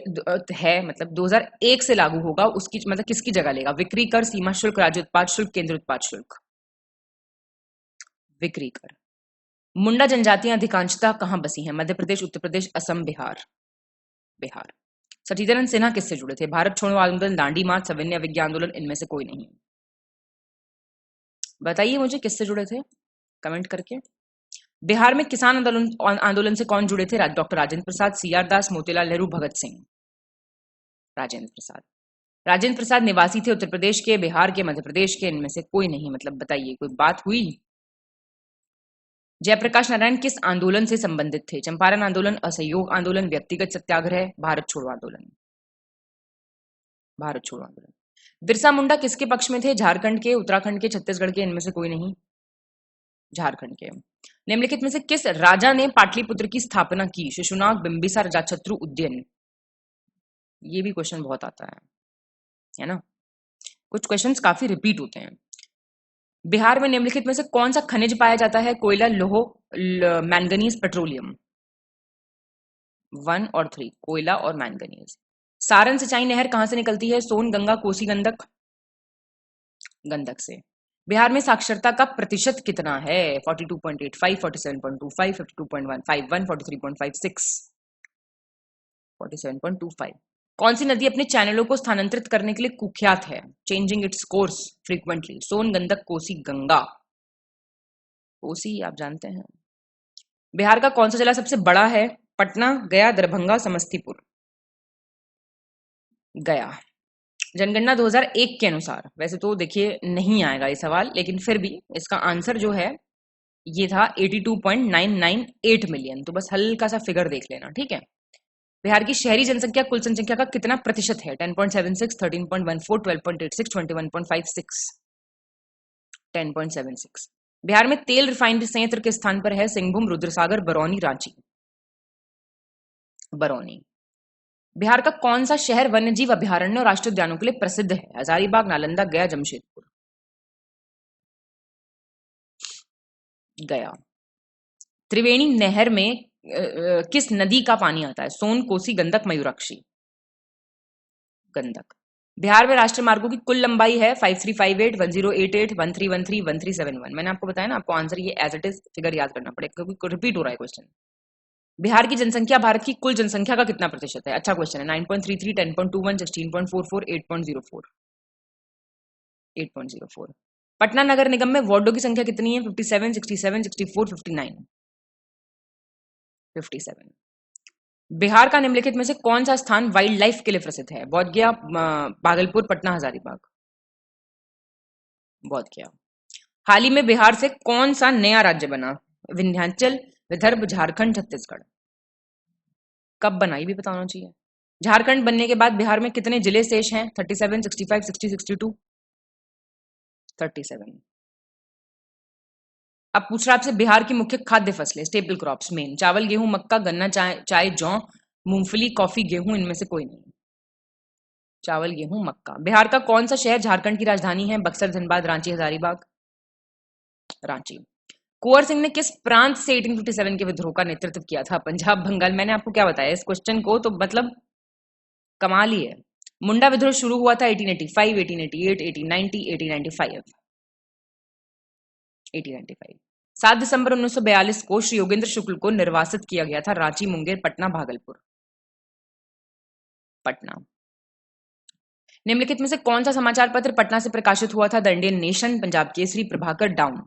है मतलब 2001 से लागू होगा, उसकी मतलब किसकी जगह लेगा? विक्री कर, सीमा शुल्क, राज्य उत्पाद शुल्क, केंद्र उत्पाद शुल्क। विक्री कर। मुंडा जनजातियां अधिकांशतः कहां बसी हैं? मध्य प्रदेश, उत्तर प्रदेश, असम, बिहार। बिहार। सचिदानंद सिन्हा किससे जुड़े थे? भारत छोड़ो आंदोलन, दांडी मार्च, सविनय अवज्ञा आंदोलन, इनमें से कोई नहीं। बताइए मुझे किससे जुड़े थे कमेंट करके। बिहार में किसान आंदोलन से कौन जुड़े थे? डॉक्टर राजेंद्र प्रसाद, सीआर दास, मोतीलाल नेहरू, भगत सिंह। राजेंद्र प्रसाद। राजेंद्र प्रसाद निवासी थे उत्तर प्रदेश के, बिहार के, मध्य प्रदेश के, इनमें से कोई नहीं। मतलब बताइए कोई बात हुई? जयप्रकाश नारायण किस आंदोलन से संबंधित थे? चंपारण आंदोलन, असहयोग आंदोलन, व्यक्तिगत सत्याग्रह, भारत छोड़ो आंदोलन। भारत छोड़ो आंदोलन। बिरसा मुंडा किसके पक्ष में थे? झारखंड के, उत्तराखंड के, छत्तीसगढ़ के, इनमें से कोई नहीं। झारखंड के। निम्नलिखित में से किस राजा ने पाटलिपुत्र की स्थापना की? शिशुनाग, बिंबिसार, अजातशत्रु, उदयन। ये भी क्वेश्चन बहुत आता है ना। कुछ क्वेश्चंस काफी रिपीट होते हैं। बिहार में निम्नलिखित में से कौन सा खनिज पाया जाता है? कोयला, लोह, मैंगनीज, पेट्रोलियम। 1 और 3, कोयला और मैंगनीज। सारण सिंचाई नहर कहां से निकलती है? सोन, गंगा, कोसी, गंडक। गंडक से। बिहार में साक्षरता का प्रतिशत कितना है? 42.85, 47.25, 52.151, 43.56, 47.25। कौन सी नदी अपने चैनलों को स्थानांतरित करने के लिए कुख्यात है? Changing its course frequently. Son, Gandak, Kosi, Ganga. Kosi आप जानते हैं। बिहार का कौन सा जिला सबसे बड़ा है? पटना, गया, दरभंगा, समस्तीपुर। गया। जनगणना 2001 के अनुसार, वैसे तो देखिए नहीं आएगा ये सवाल, लेकिन फिर भी इसका आंसर जो है ये था 82.998 मिलियन। तो बस हल्का सा फिगर देख लेना, ठीक है। बिहार की शहरी जनसंख्या कुल जनसंख्या का कितना प्रतिशत है? 10.76, 13.14, 12.86, 21.56, 10.76। बिहार में तेल रिफाइनरी संयंत्र के स्थान पर है? सिंहभूम, रुद्रसागर, बरौनी, रांची। बरौनी। बिहार का कौन सा शहर वन्यजीव अभ्यारण्य और राष्ट्रीय उद्यानों के लिए प्रसिद्ध है? हजारीबाग, नालंदा, गया, जमशेदपुर। गया। त्रिवेणी नहर में किस नदी का पानी आता है? सोन, कोसी, गंडक, मयूराक्षी। गंडक। बिहार में राष्ट्रीय मार्गों की कुल लंबाई है 5358, 1088, 1313, 1371। मैंने आपको बताया ना, आपको आंसर ये एज इट इज फिगर याद करना पड़ेगा क्योंकि रिपीट हो रहा है क्वेश्चन। बिहार की जनसंख्या भारत की कुल जनसंख्या का कितना प्रतिशत है? अच्छा क्वेश्चन है। 9.33, 10.21, 16.44, 8.04, 8.04। पटना नगर निगम में वार्डों की संख्या कितनी है? 57, 67, 64, 59, 57। बिहार का निम्नलिखित में से कौन सा स्थान वाइल्ड लाइफ के लिए प्रसिद्ध है? बोध गया, भागलपुर, पटना, हजारीबाग। बोध गया। हाल ही में बिहार से कौन सा नया राज्य बना? विंध्याचल, विदर्भ, झारखंड, छत्तीसगढ़। कब बना ये भी पता होना चाहिए। झारखंड बनने के बाद बिहार में कितने जिले शेष हैं? 37, 65, 60, 62? 37। अब पूछ रहा आपसे बिहार की मुख्य खाद्य फसलें, स्टेपल क्रॉप्स मेन, चावल, गेहूं, मक्का, गन्ना, चाय, जौ, मूंगफली, कॉफी, गेहूं, इनमें से कोई नहीं। चावल, गेहूं, मक्का। बिहार का कौन सा शहर झारखंड की राजधानी है? बक्सर, धनबाद, रांची, हजारीबाग? रांची। कुंवर सिंह ने किस प्रांत से 1857 के विद्रोह का नेतृत्व किया था? पंजाब, बंगाल? मैंने आपको क्या बताया इस क्वेश्चन को, तो मतलब कमाल ही है। मुंडा विद्रोह शुरू हुआ था 1885, 1888, 1890, 1895? 1895। 7 दिसंबर 1942 को श्री योगेंद्र शुक्ल को निर्वासित किया गया था रांची, मुंगेर, पटना, भागलपुर? पटना। निम्नलिखित में से कौन सा समाचार पत्र पटना से प्रकाशित हुआ था? The Indian nation, Punjab Kesari, Prabhakar, down?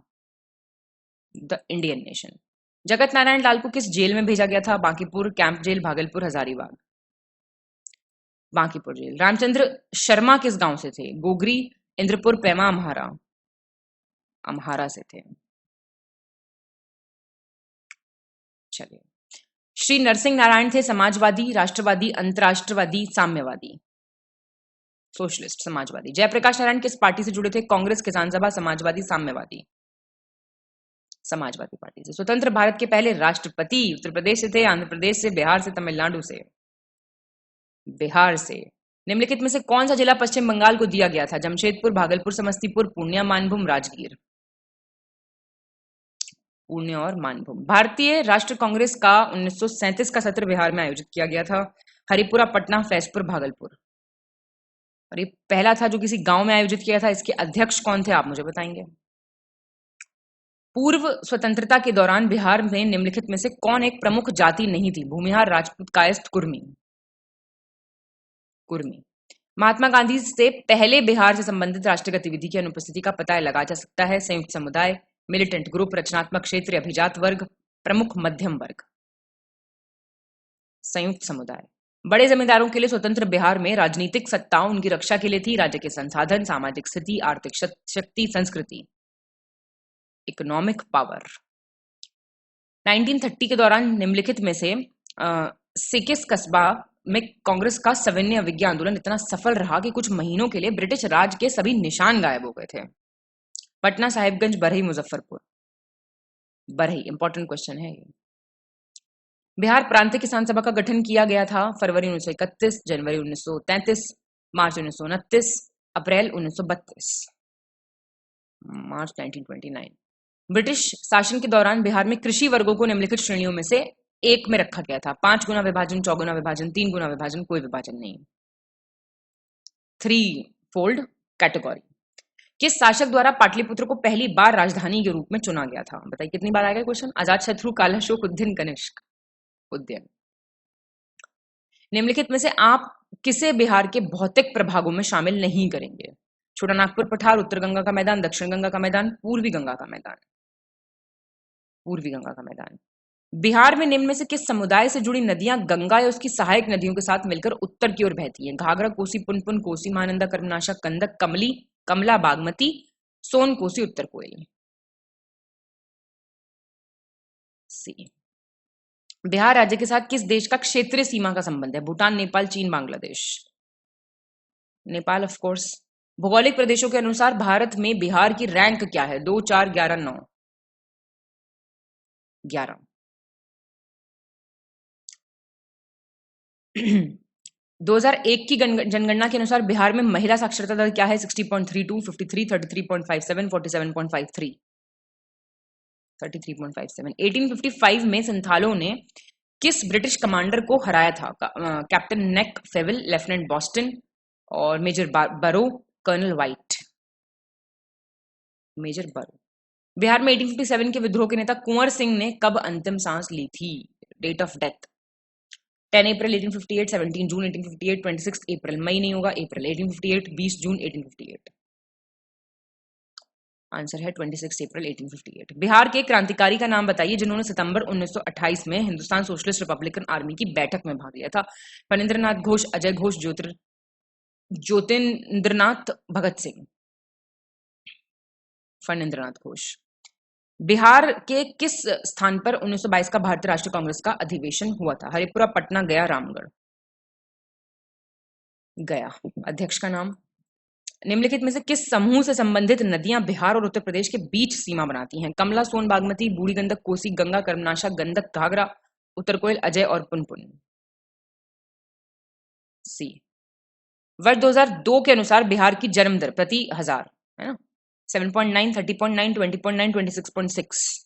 The Indian nation. Jagat Narayan Lal को किस जेल में भेजा गया था? Bankipur, camp jail, Bhagalpur, Hazaribagh? Bankipur jail. Ramchandra Sharma किस गांव से थे? गोगरी, इंद्रपुर, पेमा, अम्हारा? अम्हारा से थे। चलिए, श्री नरसिंह नारायण थे समाजवादी, राष्ट्रवादी, अंतरराष्ट्रवादी, साम्यवादी? सोशलिस्ट, समाजवादी। जयप्रकाश नारायण किस पार्टी से जुड़े थे? कांग्रेस, किसान सभा, समाजवादी, साम्यवादी? समाजवादी पार्टी से। स्वतंत्र भारत के पहले राष्ट्रपति उत्तर प्रदेश से थे, आंध्र प्रदेश से, बिहार से, तमिलनाडु से? बिहार से। निम्नलिखित में से कौन सा जिला पश्चिम बंगाल को दिया गया था? जमशेदपुर, भागलपुर, समस्तीपुर, पूर्णिया, मानभूम, राजगीर? पूर्णिया और मानभूम। भारतीय राष्ट्र कांग्रेस का 1937 का सत्र बिहार में आयोजित किया गया था? हरिपुरा, पटना, फैजपुर, भागलपुर? और ये पहला था जो किसी गांव में आयोजित किया था। इसके अध्यक्ष कौन थे आप मुझे बताएंगे? पूर्व स्वतंत्रता के दौरान बिहार में निम्नलिखित में से कौन एक प्रमुख जाति नहीं थी? भूमिहार, राजपूत, कायस्थ, कुर्मी? कुर्मी। महात्मा गांधी से पहले बिहार से संबंधित राष्ट्रीय गतिविधि की अनुपस्थिति का पता लगाया जा सकता है? संयुक्त समुदाय, मिलिटेंट ग्रुप, रचनात्मक क्षेत्र, अभिजात वर्ग, प्रमुख मध्यम वर्ग? संयुक्त समुदाय। बड़े जमींदारों के लिए स्वतंत्र बिहार में राजनीतिक सत्ता उनकी रक्षा के लिए थी? राज्य के संसाधन, सामाजिक स्थिति, आर्थिक शक्ति, संस्कृति? Economic power. 1930 के दौरान निम्नलिखित में से सिकिस कस्बा में कांग्रेस का सविनय अवज्ञा आंदोलन इतना सफल रहा कि कुछ महीनों के लिए ब्रिटिश राज के सभी निशान गायब हो गए थे? पटना, साहिबगंज, बरही, मुजफ्फरपुर? बरही। इंपॉर्टेंट क्वेश्चन है ये। बिहार प्रांतीय किसान सभा का गठन किया गया था? फरवरी 1931, जनवरी 1933, मार्च 1929, अप्रैल 1932? मार्च 1929। ब्रिटिश शासन के दौरान बिहार में कृषि वर्गों को निम्नलिखित श्रेणियों में से एक में रखा गया था? 5 गुना विभाजन, 4 गुना विभाजन, 3 गुना विभाजन, कोई विभाजन नहीं? 3 फोल्ड कैटेगरी। किस शासक द्वारा पाटलिपुत्र को पहली बार राजधानी के रूप में चुना गया था? बताइए कितनी बार आएगा क्वेश्चन? अजात शत्रु, कालाशोक, उद्यन, कनिष्क? उद्यन। निम्नलिखित में से आप किसे बिहार के भौतिक प्रभागों में शामिल नहीं करेंगे? छोटा नागपुर पठार, उत्तर गंगा का मैदान, दक्षिण गंगा का मैदान, पूर्वी गंगा का मैदान? पूर्वी गंगा का मैदान। बिहार में निम्न में से किस समुदाय से जुड़ी नदियां गंगा या उसकी सहायक नदियों के साथ मिलकर उत्तर की ओर बहती हैं? घाघरा, कोसी, पुनपुन, कोसी, महानंदा, कर्मनाशा, कंदक, कमली, कमला, बागमती, सोन, कोसी, उत्तर कोयल? सी। बिहार राज्य के साथ किस देश का क्षेत्रीय सीमा का संबंध है? भूटान, नेपाल, चीन, बांग्लादेश? Nepal of course. भौगोलिक प्रदेशों के अनुसार भारत में बिहार की रैंक क्या है? 2, 4, 11, 9? 11। 2001 की जनगणना के अनुसार बिहार में महिला साक्षरता दर क्या है? 60.32, 53, 33.57, 47.53? 33.57। 1855 में संथालों ने किस ब्रिटिश कमांडर को हराया था? कैप्टन नेक फेविल, लेफ्टिनेंट बॉस्टन और मेजर बरो, कर्नल व्हाइट? मेजर बरो। बिहार में 1857 के विद्रोह के नेता कुंवर सिंह ने कब अंतिम सांस ली थी? Date of death? 10 April 1858, 17 June 1858, 26 April? मई नहीं होगा, अप्रैल 1858, 20 जून 1858? आंसर है 26 अप्रैल 1858। बिहार के क्रांतिकारी का नाम बताइए जिन्होंने सितंबर 1928 में हिंदुस्तान सोशलिस्ट रिपब्लिकन आर्मी की बैठक में भाग लिया था? फणींद्रनाथ घोष, अजय घोष, ज्योतिन्द्रनाथ भगत सिंह? फणींद्रनाथ घोष। बिहार के किस स्थान पर 1922 का भारतीय राष्ट्रीय कांग्रेस का अधिवेशन हुआ था? हरिपुरा, पटना, गया, रामगढ़। गया। अध्यक्ष का नाम? निम्नलिखित में से किस समूह से संबंधित नदियां बिहार और उत्तर प्रदेश के बीच सीमा बनाती हैं? कमला, सोन, बागमती, बूढ़ी गंडक, कोसी, गंगा, कर्मनाशा, गंडक, घाघरा, उत्तर कोयल, अजय और पुनपुन। सी। वर्ष 2002 के अनुसार बिहार की जन्म दर प्रति हजार है ना 7.9, 30.9, 20.9, 26.6।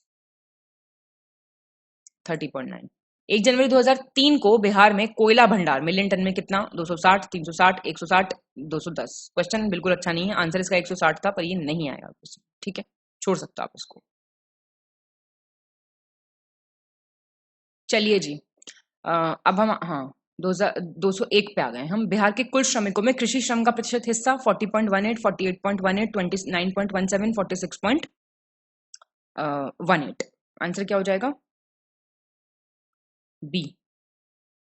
30.9। 1 जनवरी 2003 को बिहार में कोयला भंडार मिलियन टन में कितना? 260, 360, 160, 210। क्वेश्चन बिल्कुल अच्छा नहीं है, आंसर इसका 160 था, पर ये नहीं आया क्वेश्चन। ठीक है, छोड़ सकते हो आप इसको। चलिए जी, अब हम 201 पे आ गए हम। बिहार के कुल श्रमिकों में कृषि श्रम का प्रतिशत हिस्सा? 40.18, 48.18, 29.17, 46.18। आंसर क्या हो जाएगा? बी।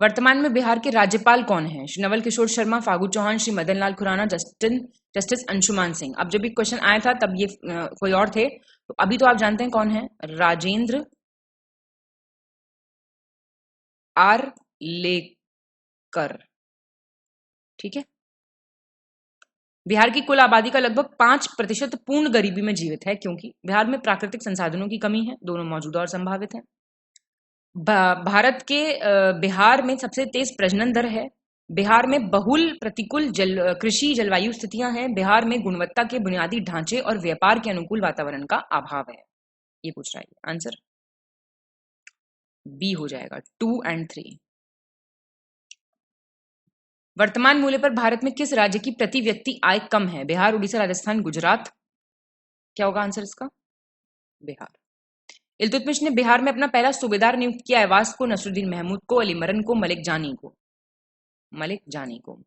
वर्तमान में बिहार के राज्यपाल कौन हैं? श्री नवल किशोर शर्मा, फागू चौहान, श्री मदन लाल खुराना, जस्टिस अंशुमान सिंह। अब जब भी क्वेश्चन आया था तब ये कोई और थे, तो अभी तो आप जानते हैं कौन है? राजेंद्र आर लेकर। ठीक है। बिहार की कुल आबादी का लगभग 5% पूर्ण गरीबी में जीवित है, क्योंकि बिहार में प्राकृतिक संसाधनों की कमी है, दोनों मौजूदा और संभावित है। भारत के बिहार में सबसे तेज प्रजनन दर है। बिहार में बहुल प्रतिकूल कृषि जलवायु स्थितियां हैं। बिहार में गुणवत्ता के बुनियादी ढांचे और व्यापार के अनुकूल वातावरण का अभाव है। ये पूछ रहा है। आंसर बी हो जाएगा, 2 और 3। वर्तमान मूल्य पर भारत में किस राज्य की प्रति व्यक्ति आय कम है? बिहार, उड़ीसा, राजस्थान, गुजरात। क्या होगा आंसर इसका? बिहार। इल्तुतमिश ने बिहार में अपना पहला सूबेदार नियुक्त किया। अय्वाज को, नसरुद्दीन महमूद को, अलीमरन को, मलिक जानी को।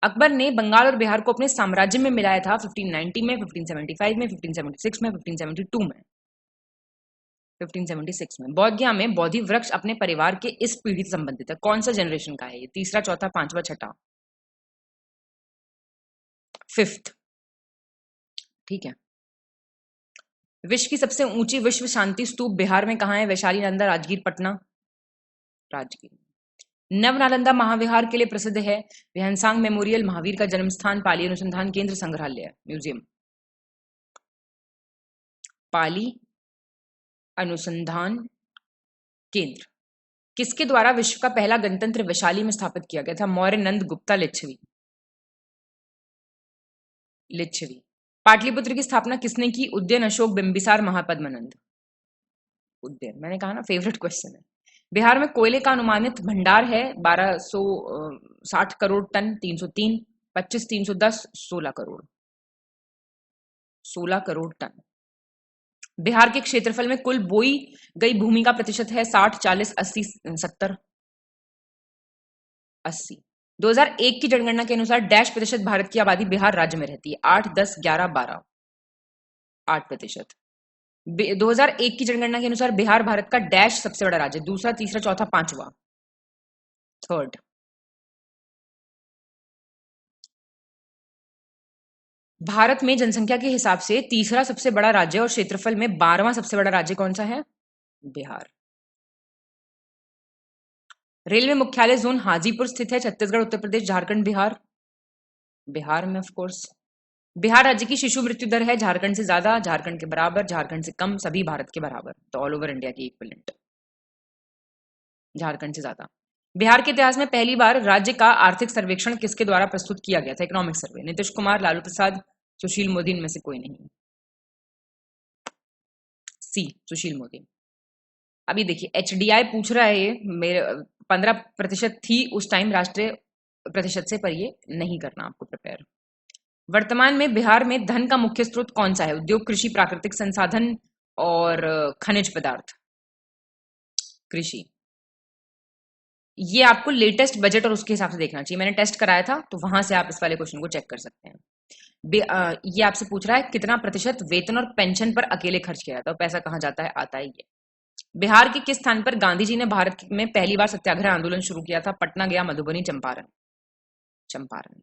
अकबर ने बंगाल और बिहार को अपने साम्राज्य में मिलाया था 1590 में, 1575 में, 1576 में, 1572 में। 1576 में। बोध गया में बोधि वृक्ष अपने परिवार के इस पीढ़ी से संबंधित है। कौन सा जनरेशन का है ये? तीसरा, चौथा, पांचवा, छठा? 5th। ठीक है। विश्व की सबसे ऊंची विश्व शांति स्तूप बिहार में कहाँ है? वैशाली, नालंदा, राजगीर, पटना? राजगीर। नव नालंदा महाविहार के लिए प्रसिद्ध है। विहंसांग मेमोरियल, महावीर का जन्म स्थान, पाली अनुसंधान केंद्र, संग्रहालय, म्यूजियम? पाली अनुसंधान केंद्र। किसके द्वारा विश्व का पहला गणतंत्र वैशाली में स्थापित किया गया था? मौर्य, नंद, गुप्ता, लिच्छवी? पाटलिपुत्र की स्थापना किसने की? उदयन, अशोक, बिंबिसार, महापद्मनंद? उदयन। मैंने कहा ना, फेवरेट क्वेश्चन है। बिहार में कोयले का अनुमानित भंडार है 1260 करोड़ टन, 303, 25, 310, 16 करोड़। 16 करोड़ टन। बिहार के क्षेत्रफल में कुल बोई गई भूमि का प्रतिशत है 60, 40, 80, 70? 80। 2001 की जनगणना के अनुसार डैश प्रतिशत भारत की आबादी बिहार राज्य में रहती है? 8, 10, 11, 12? 8%। 2001 की जनगणना के अनुसार बिहार भारत का डैश सबसे बड़ा राज्य? दूसरा, तीसरा, चौथा, पांचवा? 3rd। भारत में जनसंख्या के हिसाब से तीसरा सबसे बड़ा राज्य और क्षेत्रफल में 12वां सबसे बड़ा राज्य कौन सा है? बिहार। रेलवे मुख्यालय जोन हाजीपुर स्थित है। छत्तीसगढ़, उत्तर प्रदेश, झारखंड, बिहार? बिहार में ऑफ कोर्स। बिहार राज्य की शिशु मृत्यु दर है झारखंड से ज्यादा, झारखंड के बराबर, झारखंड से कम, सभी भारत के बराबर, तो ऑल ओवर इंडिया की इक्विवेलेंट। झारखंड से ज्यादा। बिहार के इतिहास में पहली बार राज्य का आर्थिक सर्वेक्षण किसके द्वारा प्रस्तुत किया गया था? Economic survey? नीतीश कुमार, लालू प्रसाद, सुशील मोदी? इनमें से कोई नहीं। सी, सुशील मोदी। अभी देखिए, HDI पूछ रहा है ये, मेरे 15% थी उस टाइम राष्ट्रीय प्रतिशत से, पर ये नहीं करना आपको प्रिपेयर। वर्तमान में बिहार में धन का मुख्य स्रोत कौन सा है? उद्योग, कृषि, प्राकृतिक संसाधन और खनिज पदार्थ? कृषि। ये आपको लेटेस्ट बजट और उसके हिसाब से देखना चाहिए। मैंने टेस्ट कराया था, तो वहां से आप इस वाले क्वेश्चन को चेक कर सकते हैं। ये आपसे पूछ रहा है कितना प्रतिशत वेतन और पेंशन पर अकेले खर्च किया जाता है, पैसा कहाँ जाता है? आता है ये। बिहार के किस स्थान पर गांधी जी ने भारत में पहली बार सत्याग्रह आंदोलन शुरू किया था? पटना, गया, मधुबनी, चंपारण? चंपारण।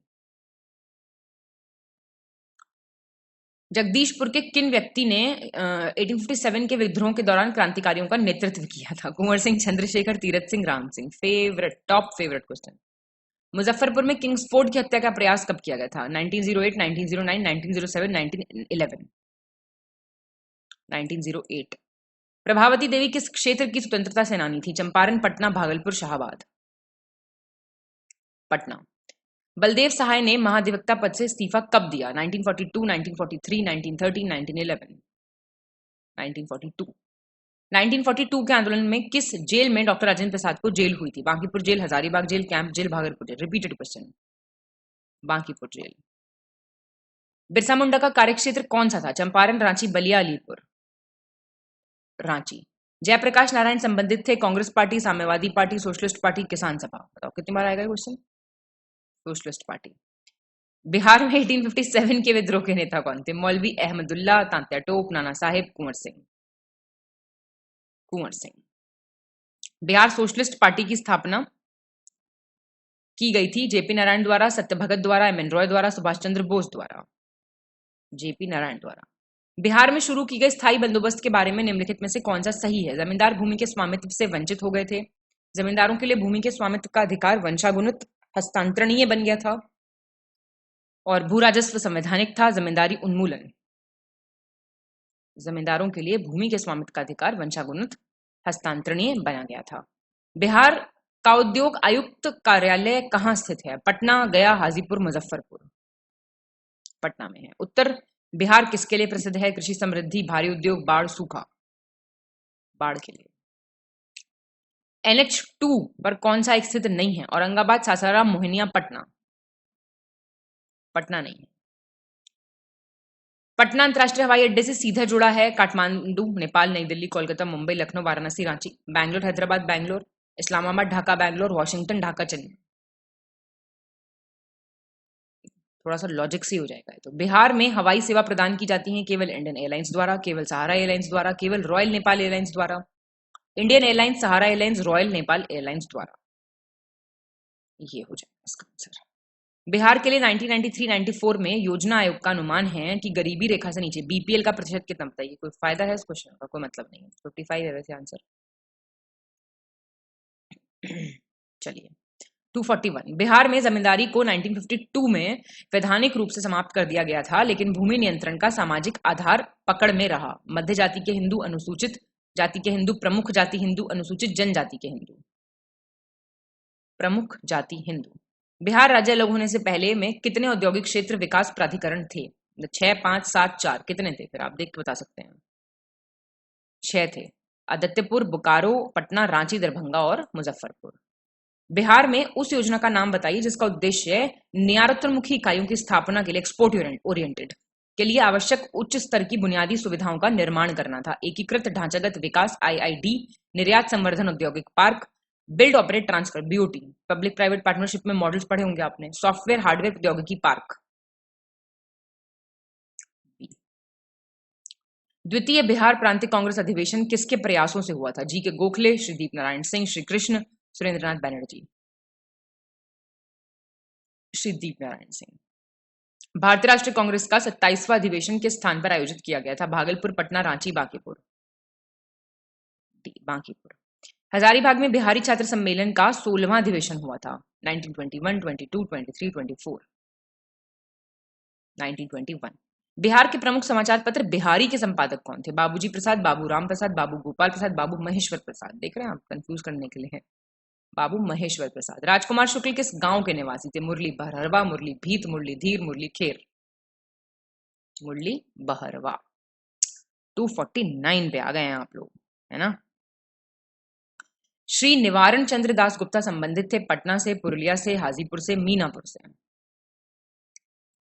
जगदीशपुर के किन व्यक्ति ने 1857 के विद्रोह के दौरान क्रांतिकारियों का नेतृत्व किया था? Kunwar Singh, Chandrashekhar, Tirath Singh, Ram Singh. Favourite, top favourite question. Muzaffarpur में किंग्सफोर्ड की हत्या का प्रयास कब किया गया था? 1908, 1909, 1907, 1911। 1908। प्रभावती देवी किस क्षेत्र की स्वतंत्रता सेनानी थी? चंपारण, पटना, भागलपुर, शाहाबाद। पटना। बलदेव सहाय ने महाधिवक्ता पद से इस्तीफा कब दिया? 1942, 1943, 1913, 1911। 1942। 1942 के आंदोलन में किस जेल में डॉक्टर राजेंद्र प्रसाद को जेल हुई थी? Bankipur jail, Hazaribagh jail, camp jail, Bhagalpur jail. Repeated question. Bankipur jail. Birsa Munda का कार्यक्षेत्र कौन सा था? चंपारण, रांची, बलिया, अलीपुर। रांची। जयप्रकाश नारायण संबंधित थे कांग्रेस पार्टी, साम्यवादी पार्टी, सोशलिस्ट पार्टी, किसान सभा। बताओ कितनी बार आएगा क्वेश्चन? Socialist party. बिहार में 1857 के विद्रोह के नेता कौन थे? मौलवी अहमदुल्ला, तांत्या टोप, नाना साहेब, कुंवर सिंह। कुंवर सिंह। बिहार सोशलिस्ट पार्टी की स्थापना की गई थी जेपी नारायण द्वारा, सत्यभगत द्वारा, एम एन रॉय द्वारा, सुभाष चंद्र बोस द्वारा। जेपी नारायण द्वारा। बिहार में शुरू की गई स्थायी बंदोबस्त के बारे में निम्नलिखित में से कौन सा सही है? जमींदार भूमि के स्वामित्व से वंचित हो गए थे। जमींदारों के लिए भूमि के स्वामित्व का अधिकार वंशागुणित हस्तांतरणीय बन गया था। और भू राजस्व संवैधानिक था। जमींदारी उन्मूलन। जमींदारों के लिए भूमि के स्वामित्व का अधिकार वंशागुणित हस्तांतरणीय बना गया था। बिहार का उद्योग आयुक्त कार्यालय कहाँ स्थित है? पटना, गया, हाजीपुर, मुजफ्फरपुर। पटना में है। उत्तर बिहार किसके लिए प्रसिद्ध है? कृषि समृद्धि, भारी उद्योग, बाढ़, सूखा। बाढ़ के लिए। NH2 पर कौन सा स्थित नहीं है? औरंगाबाद, सासाराम, मोहनिया, पटना। पटना नहीं है। पटना अंतरराष्ट्रीय हवाई अड्डे से सीधा जुड़ा है। काठमांडू, नेपाल, नई दिल्ली, कोलकाता, मुंबई, लखनऊ, वाराणसी, रांची। बैंगलोर, हैदराबाद, बैंगलोर, इस्लामाबाद, ढाका, बैंगलोर, वॉशिंगटन, ढाका, चेन्नई। थोड़ा सा लॉजिक से हो जाएगा। तो बिहार में हवाई सेवा प्रदान की जाती है केवल इंडियन एयरलाइंस द्वारा, केवल सहारा एयरलाइंस द्वारा, केवल रॉयल नेपाल एयरलाइंस द्वारा, इंडियन एयरलाइंस, सहारा एयरलाइंस, रॉयल नेपाल एयरलाइंस द्वारा। ये हो जाएगा इसका आंसर। बिहार के लिए 1993-94 में योजना आयोग का अनुमान है कि गरीबी रेखा से नीचे बीपीएल का प्रतिशत कितना? बताइए। कोई फायदा है इस क्वेश्चन का? कोई मतलब नहीं है। 55 है वैसे आंसर। चलिए 241। बिहार में जमींदारी को 1952 में वैधानिक रूप से समाप्त कर दिया गया था, लेकिन भूमि नियंत्रण का सामाजिक आधार पकड़ में रहा। मध्य जाति के हिंदू, अनुसूचित जाति के हिंदू, प्रमुख जाति हिंदू, अनुसूचित जनजाति के हिंदू। प्रमुख जाति हिंदू। बिहार राज्य अलग होने से पहले में कितने औद्योगिक क्षेत्र विकास प्राधिकरण थे? 6, 5, 7, 4। कितने थे? फिर आप देख के बता सकते हैं। 6 थे। आदित्यपुर, बोकारो, पटना, रांची, दरभंगा और मुजफ्फरपुर। बिहार में उस योजना का नाम बताइए जिसका उद्देश्य निर्यातोन्मुखी इकाइयों की स्थापना के लिए एक्सपोर्ट ओरिएंटेड के लिए आवश्यक उच्च स्तर की बुनियादी सुविधाओं का निर्माण करना था। एकीकृत ढांचागत विकास, IID, निर्यात संवर्धन औद्योगिक park, build operate transfer, BOT, public private partnership में मॉडल्स पढ़े होंगे आपने। सॉफ्टवेयर हार्डवेयर प्रौद्योगिकी पार्क। द्वितीय बिहार प्रांतीय कांग्रेस अधिवेशन किसके प्रयासों से हुआ था? जी के गोखले, श्री दीप नारायण सिंह, श्री कृष्ण, सुरेंद्रनाथ बैनर्जी। श्री दीप नारायण सिंह। भारतीय राष्ट्रीय कांग्रेस का 27वां अधिवेशन किस स्थान पर आयोजित किया गया था? भागलपुर, पटना, रांची, बांकीपुर। बांकीपुर। हजारीबाग में बिहारी छात्र सम्मेलन का 16वां अधिवेशन हुआ था। 1921, 22, 23, 24। 1921। बिहार के प्रमुख समाचार पत्र बिहारी के संपादक कौन थे? बाबूजी प्रसाद, बाबू राम प्रसाद, बाबू गोपाल प्रसाद, बाबू महेश्वर प्रसाद। देख रहे हैं आप, कंफ्यूज करने के लिए है। बाबू महेश्वर प्रसाद। राजकुमार शुक्ल किस गांव के निवासी थे? मुरली बहरवा, मुरली भीत, मुरली धीर, मुरली खेर। मुरली बहरवा। 249 पे आ गए हैं आप लोग, है ना। श्री निवारण चंद्र दास गुप्ता संबंधित थे पटना से, पुरुलिया से, हाजीपुर से, मीनापुर से।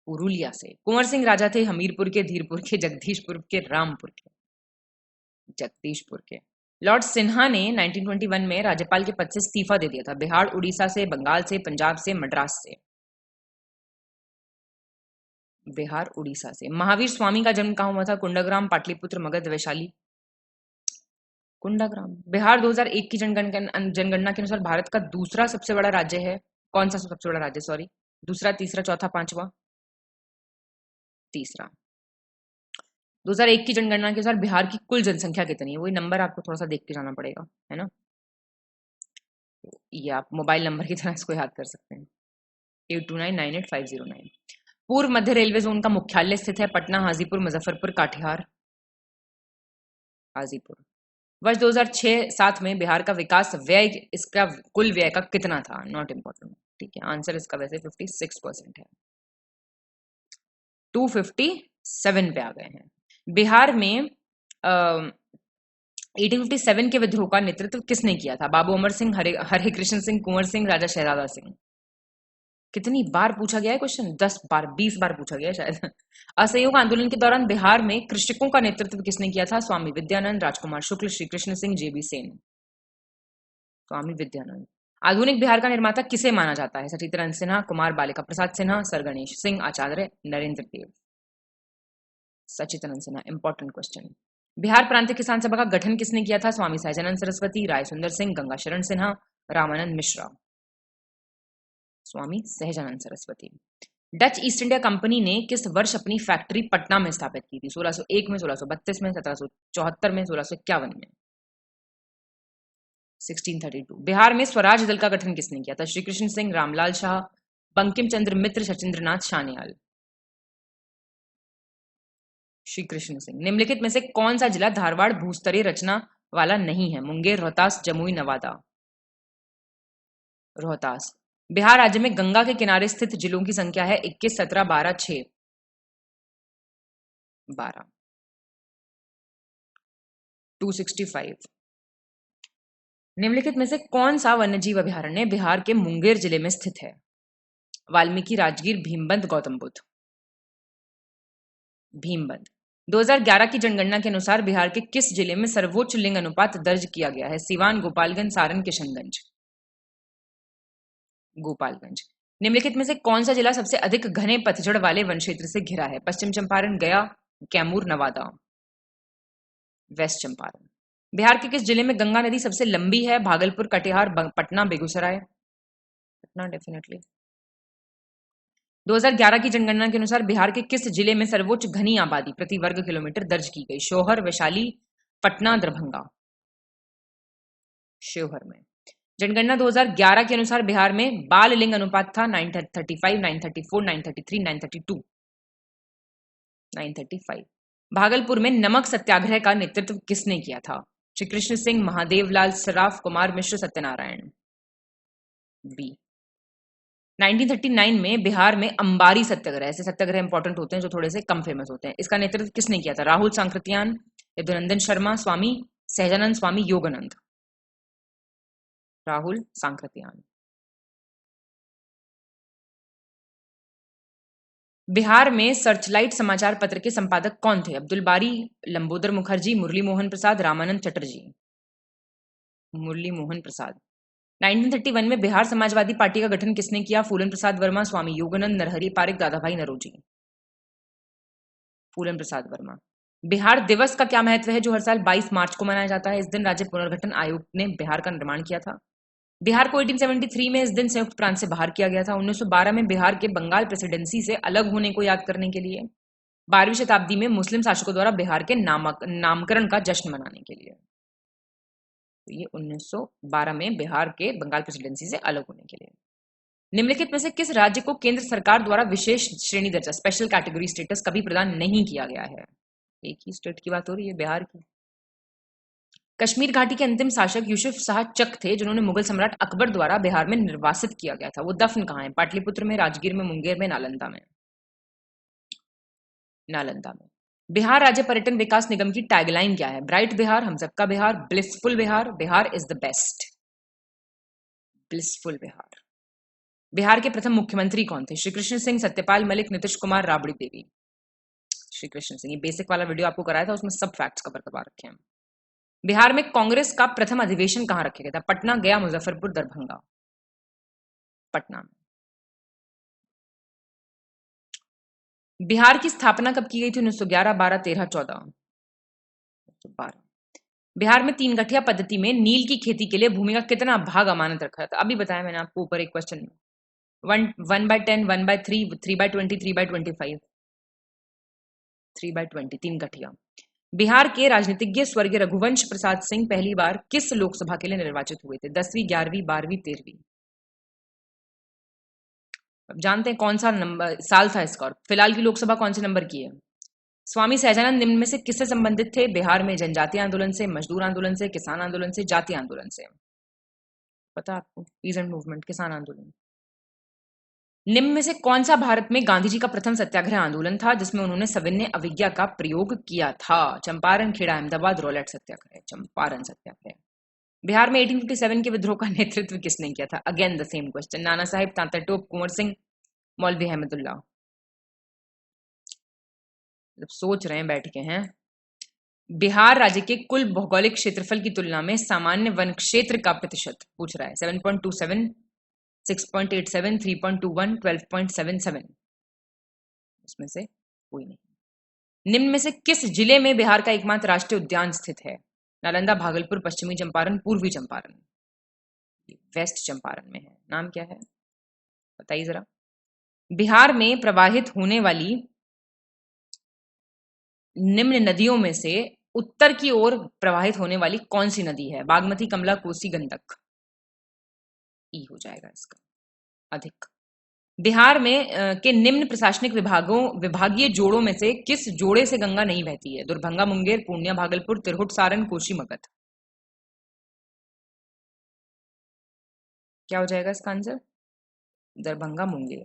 पुरुलिया से। कुंवर सिंह राजा थे हमीरपुर के, धीरपुर के, जगदीशपुर के, रामपुर के। जगदीशपुर के। लॉर्ड सिन्हा ने 1921 में राज्यपाल के पद से इस्तीफा दे दिया था। बिहार, उड़ीसा से, बंगाल से, पंजाब से, मद्रास से। बिहार, उड़ीसा से। महावीर स्वामी का जन्म कहाँ हुआ था? कुंडाग्राम, पाटलिपुत्र, मगध, वैशाली। कुंडाग्राम। बिहार 2001 की जनगणना के अनुसार भारत का दूसरा सबसे बड़ा राज्य है। कौन सा सबसे बड़ा राज्य? सॉरी, दूसरा, तीसरा, चौथा, पांचवा? तीसरा। 2001 की जनगणना के अनुसार बिहार की कुल जनसंख्या कितनी है? वही नंबर आपको थोड़ा सा देख के जाना पड़ेगा, है ना। ये आप मोबाइल नंबर की तरह इसको याद कर सकते हैं, 82998509। पूर्व मध्य रेलवे जोन का मुख्यालय स्थित है पटना, हाजीपुर, मुजफ्फरपुर, काटिहार। हाजीपुर। वर्ष 2006-7 में बिहार का विकास व्यय, इसका कुल व्यय का कितना था? नॉट इम्पोर्टेंट, ठीक है। आंसर इसका वैसे 56% है, 257 पे आ गए हैं। बिहार में 1857 के विद्रोह का नेतृत्व किसने किया था? बाबू अमर सिंह, हरे कृष्ण सिंह, कुंवर सिंह, राजा शहजादा सिंह। कितनी बार पूछा गया है क्वेश्चन? 10 बार, 20 बार पूछा गया है शायद। असहयोग आंदोलन के दौरान बिहार में कृषकों का नेतृत्व किसने किया था? स्वामी विद्यानंद, राजकुमार शुक्ल, श्री कृष्ण सिंह, जेबी सेन। स्वामी विद्यानंद। आधुनिक बिहार का निर्माता किसे माना जाता है? सचित्रन Sinha, Kumar Balika Prasad Sinha, sir Ganesh Singh, Acharya Narendra Dev. Sachchidanand Sinha. Important question. Bihar प्रांतीय किसान सभा का गठन किसने किया था? स्वामी सहजानंद सरस्वती, राय सुंदर Singh, Ganga Sharan Sinha, Ramanand Mishra. Swami Sahajanand Saraswati. Dutch East India company ने किस वर्ष अपनी फैक्ट्री पटना में स्थापित की थी? 1601 में, 1632 में, 1774 में, 1651 में। 1632। बिहार में स्वराज दल का गठन किसने किया था? श्री कृष्ण सिंह, रामलाल शाह, बंकिम चंद्र मित्र, सचिंद्रनाथ सान्याल। श्री कृष्ण सिंह। निम्नलिखित में से कौन सा जिला धारवाड़ भूस्तरीय रचना वाला नहीं है? मुंगेर, रोहतास, जमुई, नवादा। रोहतास। बिहार राज्य में गंगा के किनारे स्थित जिलों की संख्या है 21, 17, 12, 6। 12। 265। निम्नलिखित में से कौन सा वन्यजीव अभयारण्य बिहार के मुंगेर जिले में स्थित है? वाल्मीकि, राजगीर, भीमबंध, गौतम बुद्ध। भीमबंध। 2011 की जनगणना के अनुसार बिहार के किस जिले में सर्वोच्च लिंग अनुपात दर्ज किया गया है? सीवान, गोपालगंज, सारण, किशनगंज। गोपालगंज। निम्नलिखित में से कौन सा जिला सबसे अधिक घने पतझड़ वाले वन क्षेत्र से घिरा है? पश्चिम चंपारण, गया, कैमूर, नवादा। वेस्ट चंपारण। बिहार के किस जिले में गंगा नदी सबसे लंबी है? भागलपुर, कटिहार, पटना, बेगूसराय। पटना डेफिनेटली। 2011 की जनगणना के अनुसार बिहार के किस जिले में सर्वोच्च घनी आबादी प्रति वर्ग किलोमीटर दर्ज की गई? शोहर, वैशाली, पटना, दरभंगा। शिवहर में। जनगणना 2011 के अनुसार बिहार में बाल लिंग अनुपात था 935, 934, 933, 932। 935। भागलपुर में नमक सत्याग्रह का नेतृत्व किसने किया था? श्री कृष्ण सिंह, महादेव लाल सराफ, कुमार मिश्र, सत्यनारायण। बी। 1939 में बिहार में अंबारी सत्याग्रह, ऐसे सत्याग्रह इंपॉर्टेंट होते हैं जो थोड़े से कम फेमस होते हैं, इसका नेतृत्व किसने किया था? राहुल सांकृत्यान, यदुनंदन शर्मा, स्वामी सहजानंद, स्वामी योगानंद। राहुल सांकृत्यान। बिहार में सर्चलाइट समाचार पत्र के संपादक कौन थे? अब्दुल बारी, लंबोदर मुखर्जी, मुरली मोहन प्रसाद, रामानंद चटर्जी। मुरली मोहन प्रसाद। 1931 में बिहार समाजवादी पार्टी का गठन किसने किया? फूलन प्रसाद वर्मा, स्वामी योगानंद, नरहरि पारिक, दादाभाई नौरोजी। फूलन प्रसाद वर्मा। बिहार दिवस का क्या महत्व है जो हर साल 22 मार्च को मनाया जाता है? इस दिन राज्य पुनर्गठन आयोग ने बिहार का निर्माण किया था। बिहार को 1873 में इस दिन संयुक्त प्रांत से बाहर किया गया था। 1912 में बिहार के बंगाल प्रेसिडेंसी से अलग होने को याद करने के लिए। 12वीं शताब्दी में मुस्लिम शासकों द्वारा बिहार के नामकरण का जश्न मनाने के लिए। तो ये 1912 में बिहार के बंगाल प्रेसिडेंसी से अलग होने के लिए। निम्नलिखित में से किस राज्य को केंद्र सरकार द्वारा विशेष श्रेणी दर्जा, स्पेशल कैटेगरी स्टेटस कभी प्रदान नहीं किया गया है? एक ही स्टेट की बात हो रही है, बिहार की। कश्मीर घाटी के अंतिम शासक यूसुफ शाह चक थे जिन्होंने मुगल सम्राट अकबर द्वारा बिहार में निर्वासित किया गया था। वो दफन कहाँ है? पाटलिपुत्र में, राजगीर में, मुंगेर में, नालंदा में। नालंदा में। बिहार राज्य पर्यटन विकास निगम की टैगलाइन क्या है? ब्राइट बिहार, हम सबका Bihar, blissful Bihar, Bihar is the best. Blissful Bihar. Bihar के प्रथम मुख्यमंत्री कौन थे? श्री कृष्ण सिंह, सत्यपाल मलिक, नीतीश कुमार, राबड़ी देवी। श्री कृष्ण सिंह। ये बेसिक वाला वीडियो आपको कराया था, उसमें सब फैक्ट्स कवर करवा रखे हैं। बिहार में कांग्रेस का प्रथम अधिवेशन कहां रखा गया था? पटना, गया, मुजफ्फरपुर, दरभंगा। पटना में। बिहार की स्थापना कब की गई थी? 1911, 12, 13, 14। 12। बिहार में 3 गठिया पद्धति में नील की खेती के लिए भूमि का कितना भाग अमानत रखा था? अभी बताया मैंने आपको ऊपर एक क्वेश्चन में। 1/10, 1/3, 3/20, 3/25। 3/20, 3 गठिया। बिहार के राजनीतिज्ञ स्वर्गीय रघुवंश प्रसाद सिंह पहली बार किस लोकसभा के लिए निर्वाचित हुए थे? 10वीं, 11वीं, 12वीं, 13वीं? अब जानते हैं कौन सा नंबर साल था इसका, और फिलहाल की लोकसभा कौन से नंबर की है। स्वामी सहजानंद निम्न में से किससे संबंधित थे? बिहार में जनजातीय आंदोलन से, मजदूर आंदोलन से, किसान आंदोलन से, जातीय आंदोलन से? पता आपको? पीजेंट मूवमेंट, किसान आंदोलन। निम्न में से कौन सा भारत में गांधी जी का प्रथम सत्याग्रह आंदोलन था जिसमें उन्होंने सविनय अवज्ञा का प्रयोग किया था? चंपारण, खेड़ा, अहमदाबाद, रॉलेट सत्याग्रह। चंपारण सत्याग्रह। बिहार में 1857 के विद्रोह का नेतृत्व किसने किया था? Again the same question. Nana Sahib, तांता टोप, कुंवर सिंह, मौलवी अहमदुल्ला? सोच रहे हैं बैठ के हैं। बिहार राज्य के कुल भौगोलिक क्षेत्रफल की तुलना में सामान्य वन क्षेत्र का प्रतिशत पूछ रहा है। 7.27, 6.87, 3.21, 12.77? उसमें से कोई नहीं। निम्न में से किस जिले में बिहार का एकमात्र राष्ट्रीय उद्यान स्थित है? नालंदा, भागलपुर, पश्चिमी चंपारण, पूर्वी चंपारण? वेस्ट चंपारण में है। नाम क्या है बताइए जरा। बिहार में प्रवाहित होने वाली निम्न नदियों में से उत्तर की ओर प्रवाहित होने वाली कौन सी नदी है? बागमती, कमला, कोसी, गंडक? ई हो जाएगा इसका अधिक। बिहार में के निम्न प्रशासनिक विभागीय जोड़ों में से किस जोड़े से गंगा नहीं बहती है? दुर्भंगा, मुंगेर, पूर्णिया, भागलपुर, तिरहुट, सारण, कोशी, मगध? क्या हो जाएगा इसका आंसर? दरभंगा, मुंगेर।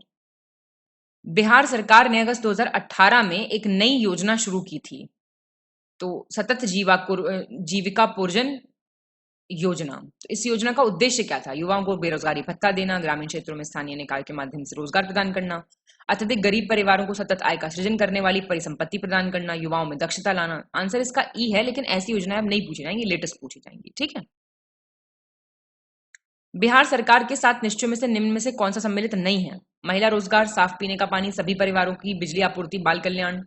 बिहार सरकार ने अगस्त 2018 में एक नई योजना शुरू की थी, तो सतत जीविका पूर्जन योजना। तो इस योजना का उद्देश्य क्या था? युवाओं को बेरोजगारी भत्ता देना, ग्रामीण क्षेत्रों में स्थानीय निकाय के माध्यम से रोजगार प्रदान करना, अत्यधिक गरीब परिवारों को सतत आय का सृजन करने वाली परिसंपत्ति प्रदान करना, युवाओं में दक्षता लाना। आंसर इसका ई है, लेकिन ऐसी योजनाएं अब नहीं पूछी जाएंगी, लेटेस्ट पूछी जाएंगी। ठीक है। बिहार सरकार के 7 निश्चयों में से निम्न में से कौन सा सम्मिलित नहीं है? महिला रोजगार, साफ पीने का पानी, सभी परिवारों की बिजली आपूर्ति, बाल कल्याण?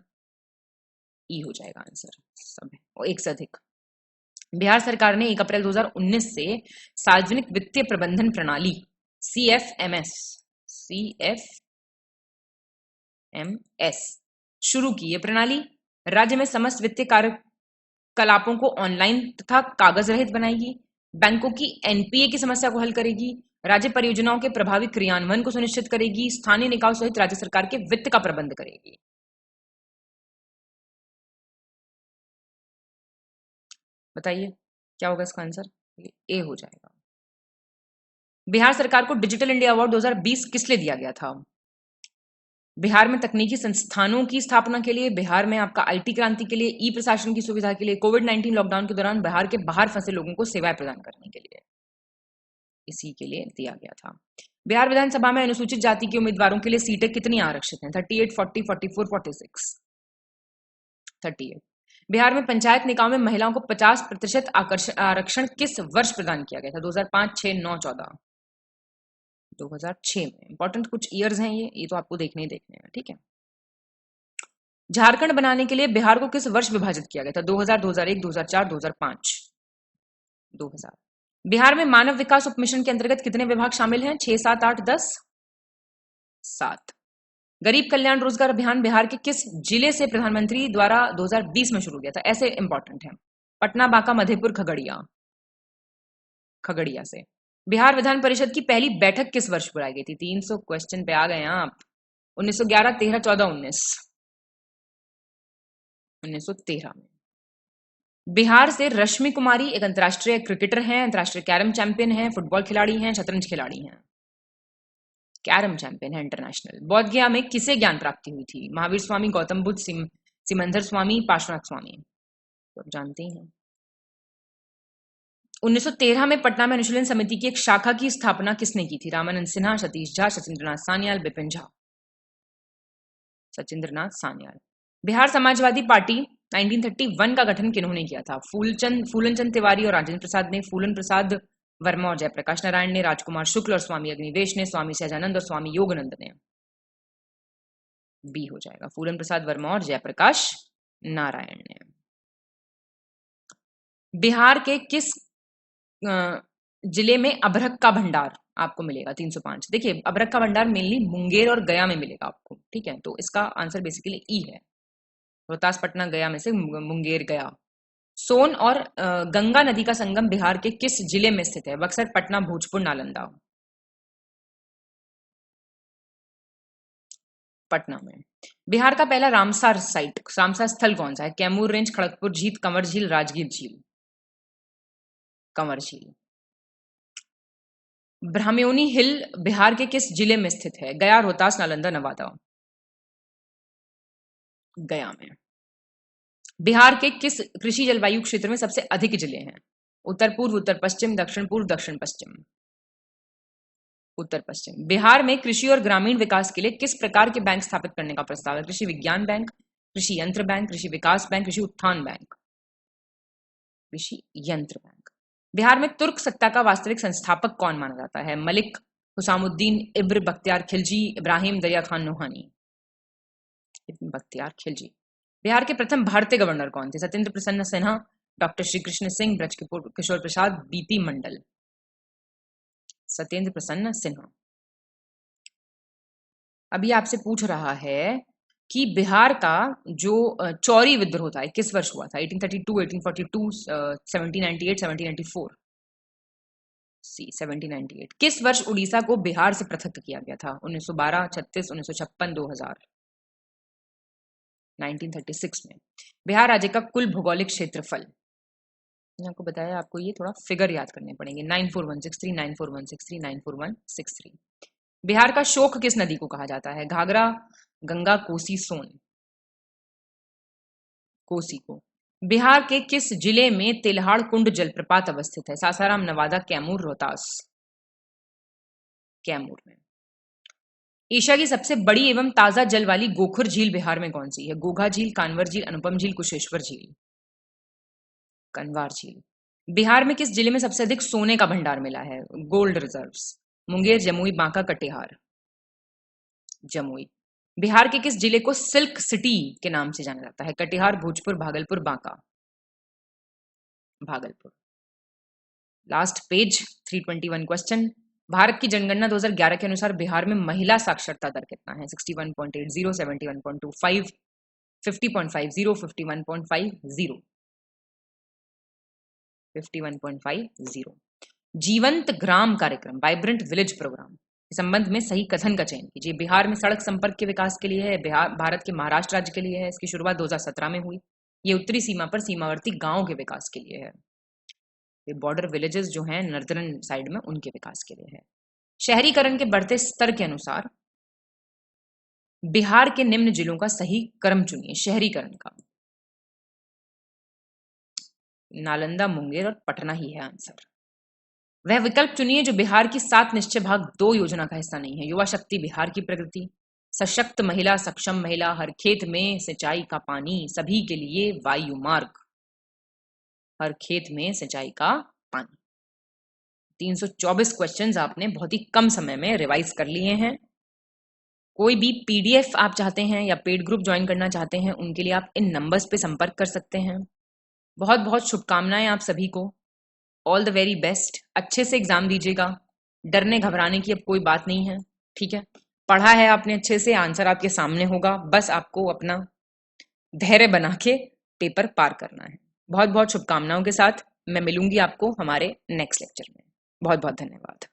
ई हो जाएगा आंसर। सब है और एक से अधिक। बिहार सरकार ने 1 अप्रैल 2019 से सार्वजनिक वित्तीय प्रबंधन प्रणाली CFMS शुरू की। ये प्रणाली राज्य में समस्त वित्तीय कार्यकलापों को ऑनलाइन तथा कागज रहित बनाएगी, बैंकों की NPA की समस्या को हल करेगी, राज्य परियोजनाओं के प्रभावी क्रियान्वयन को सुनिश्चित करेगी, स्थानीय निकायों सहित राज्य सरकार के वित्त का प्रबंध करेगी। बताइए क्या होगा इसका आंसर? ए हो जाएगा। बिहार सरकार को डिजिटल इंडिया अवार्ड 2020 किस लिए दिया गया था? बिहार में तकनीकी संस्थानों की स्थापना के लिए, बिहार में आपका IT क्रांति के लिए, ई प्रशासन की सुविधा के लिए, कोविड-19 लॉकडाउन के दौरान बिहार के बाहर फंसे लोगों को सेवाएं प्रदान करने के लिए, इसी के लिए दिया गया था। बिहार विधानसभा में अनुसूचित जाति के उम्मीदवारों के लिए सीटें कितनी आरक्षित हैं? 38, 40, 44, 46? 38। बिहार में पंचायत निकायों में महिलाओं को 50% आरक्षण किस वर्ष प्रदान किया गया था? 2005, 6, 9, 14? 2006 में। इंपॉर्टेंट कुछ ईयर्स हैं ये तो आपको देखने हैं। ठीक है। झारखंड बनाने के लिए बिहार को किस वर्ष विभाजित किया गया था? 2000, 2001, 2004, 2005? 2000। बिहार में मानव विकास उपमिशन के अंतर्गत कितने विभाग शामिल हैं? 6, 7, 8, 10? 7। गरीब कल्याण रोजगार अभियान बिहार के किस जिले से प्रधानमंत्री द्वारा 2020 में शुरू किया था? ऐसे इंपॉर्टेंट है। पटना, बांका, मधेपुर, खगड़िया से। बिहार विधान परिषद की पहली बैठक किस वर्ष बुलाई गई थी? 300 क्वेश्चन पे आ गए आप। 1911, 13, 14, 19? 1913 में। बिहार से रश्मि कुमारी एक अंतर्राष्ट्रीय क्रिकेटर हैं, अंतर्राष्ट्रीय कैरम चैंपियन हैं, फुटबॉल खिलाड़ी हैं, शतरंज खिलाड़ी हैं? कैरम चैंपियन है इंटरनेशनल। बोध गया में किसे ज्ञान प्राप्ति हुई थी? महावीर स्वामी, गौतम बुद्ध, सिमंदर स्वामी, पार्श्वनाथ स्वामी? तो आप जानते ही हैं। 1913 में पटना में अनुशीलन समिति की एक शाखा की स्थापना किसने की थी? रामानंद सिन्हा, सतीश झा, सचिंद्रनाथ सान्याल, बिपिन झा? सचिंद्रनाथ सान्याल। बिहार समाजवादी पार्टी 1931 का गठन किन्होंने किया था? फूलन चंद तिवारी और राजेंद्र प्रसाद ने, फूलन प्रसाद वर्मा और जयप्रकाश नारायण ने, राजकुमार शुक्ल और स्वामी अग्निवेश ने, स्वामी सहजानंद और स्वामी योगानंद ने? बी हो जाएगा। फूलन प्रसाद वर्मा और जयप्रकाश नारायण ने। बिहार के किस जिले में अभ्रक का भंडार आपको मिलेगा? 305। देखिए अभ्रक का भंडार मेनली मुंगेर और गया में मिलेगा आपको। ठीक है, तो इसका आंसर बेसिकली ई है, रोहतास पटना गया में से मुंगेर गया। सोन और गंगा नदी का संगम बिहार के किस जिले में स्थित है? बक्सर, पटना, भोजपुर, नालंदा। पटना में। बिहार का पहला रामसार स्थल कौन सा है? कैमूर रेंज, खड़गपुर झील, कंवर झील, राजगीर झील। कंवर झील। ब्राह्मयोनी हिल बिहार के किस जिले में स्थित है? गया, रोहतास, नालंदा, नवादा। गया में। बिहार के किस कृषि जलवायु क्षेत्र में सबसे अधिक जिले हैं? उत्तर पूर्व, उत्तर पश्चिम, दक्षिण पूर्व, दक्षिण पश्चिम। उत्तर पश्चिम। बिहार में कृषि और ग्रामीण विकास के लिए किस प्रकार के बैंक स्थापित करने का प्रस्ताव है? कृषि विज्ञान बैंक, कृषि यंत्र बैंक, कृषि विकास बैंक, कृषि उत्थान बैंक। कृषि यंत्र बैंक। बिहार में तुर्क सत्ता का वास्तविक संस्थापक कौन माना जाता है? मलिक, हुसामुद्दीन, इब्न बख्तियार खिलजी, इब्राहिम दरिया खान नोहानी। इब्न बख्तियार खिलजी। बिहार के प्रथम भारतीय गवर्नर कौन थे? सत्येंद्र प्रसन्न सिन्हा, डॉक्टर श्री कृष्ण सिंह, ब्रज किशोर प्रसाद, बीपी मंडल। सत्येंद्र प्रसन्न सिन्हा। अभी आपसे पूछ रहा है कि बिहार का जो चौरी विद्रोह था किस वर्ष हुआ था? 1832, 1842, 1798, 1794। 1798। किस वर्ष उड़ीसा को बिहार से पृथक किया गया था? 1912, 36, 1956, 2000। 1936 में। बिहार राज्य का कुल भौगोलिक क्षेत्रफल, मैंने आपको बताया, आपको ये थोड़ा फिगर याद करने पड़ेंगे। 941639, 941639, 941639। बिहार का शोक किस नदी को कहा जाता है? घाघरा, गंगा, कोसी, सोन। कोसी को। बिहार के किस जिले में तेल्हाड़ कुंड जलप्रपात अवस्थित है? सासाराम, नवादा, कैमूर, रोहतास। कैमूर में। एशिया की सबसे बड़ी एवं ताजा जल वाली गोखुर झील बिहार में कौन सी है? गोघा झील, कांवर झील, अनुपम झील, कुशेश्वर झील। कनवार झील। बिहार में किस जिले में सबसे अधिक सोने का भंडार मिला है? Gold reserves. मुंगेर, जमुई, बांका, कटिहार। जमुई। बिहार के किस जिले को सिल्क सिटी के नाम से जाना जाता है? Katihar, Bhojpur, Bhagalpur, Banka. Bhagalpur. Last page 321 question. Bharat की जनगणना 2011 के अनुसार बिहार में महिला साक्षरता दर कितना है? 61.80, 71.25, 50.50, 51.50। 51.50। जीवंत ग्राम कार्यक्रम, वाइब्रेंट विलेज प्रोग्राम के संबंध में सही कथन का चयन कीजिए। बिहार में सड़क संपर्क के विकास के लिए है, भारत के महाराष्ट्र राज्य के लिए है। इसकी शुरुआत 2017 में हुई। ये उत्तरी सीमा पर सीमावर्ती गांवों के विकास के लिए है। ये बॉर्डर विलेजेस जो हैं नॉर्दर्न साइड में, उनके विकास के लिए है। शहरीकरण के बढ़ते स्तर के अनुसार बिहार के निम्न जिलों का सही क्रम चुनिए शहरीकरण का। नालंदा, मुंगेर और पटना ही है आंसर। वह विकल्प चुनिए जो बिहार की 7 निश्चय भाग 2 योजना का हिस्सा नहीं है। युवा शक्ति बिहार की प्रगति, सशक्त महिला, सक्षम महिला, हर खेत में सिंचाई का पानी, सभी के लिए वायु मार्ग, हर खेत में सिंचाई का पानी। 324 क्वेश्चंस आपने बहुत ही कम समय में रिवाइज कर लिए हैं। कोई भी पीडीएफ आप चाहते हैं या पेड ग्रुप ज्वाइन करना चाहते हैं, उनके लिए आप इन नंबर्स पे संपर्क कर सकते हैं। बहुत बहुत शुभकामनाएं आप सभी को। All the very best. अच्छे से एग्जाम दीजिएगा, डरने घबराने की अब कोई बात नहीं है, ठीक है। पढ़ा है आपने अच्छे से, आंसर आपके सामने होगा, बस आपको अपना धैर्य बना के पेपर पार करना है। बहुत बहुत शुभकामनाओं के साथ मैं मिलूंगी आपको हमारे नेक्स्ट लेक्चर में। बहुत बहुत धन्यवाद।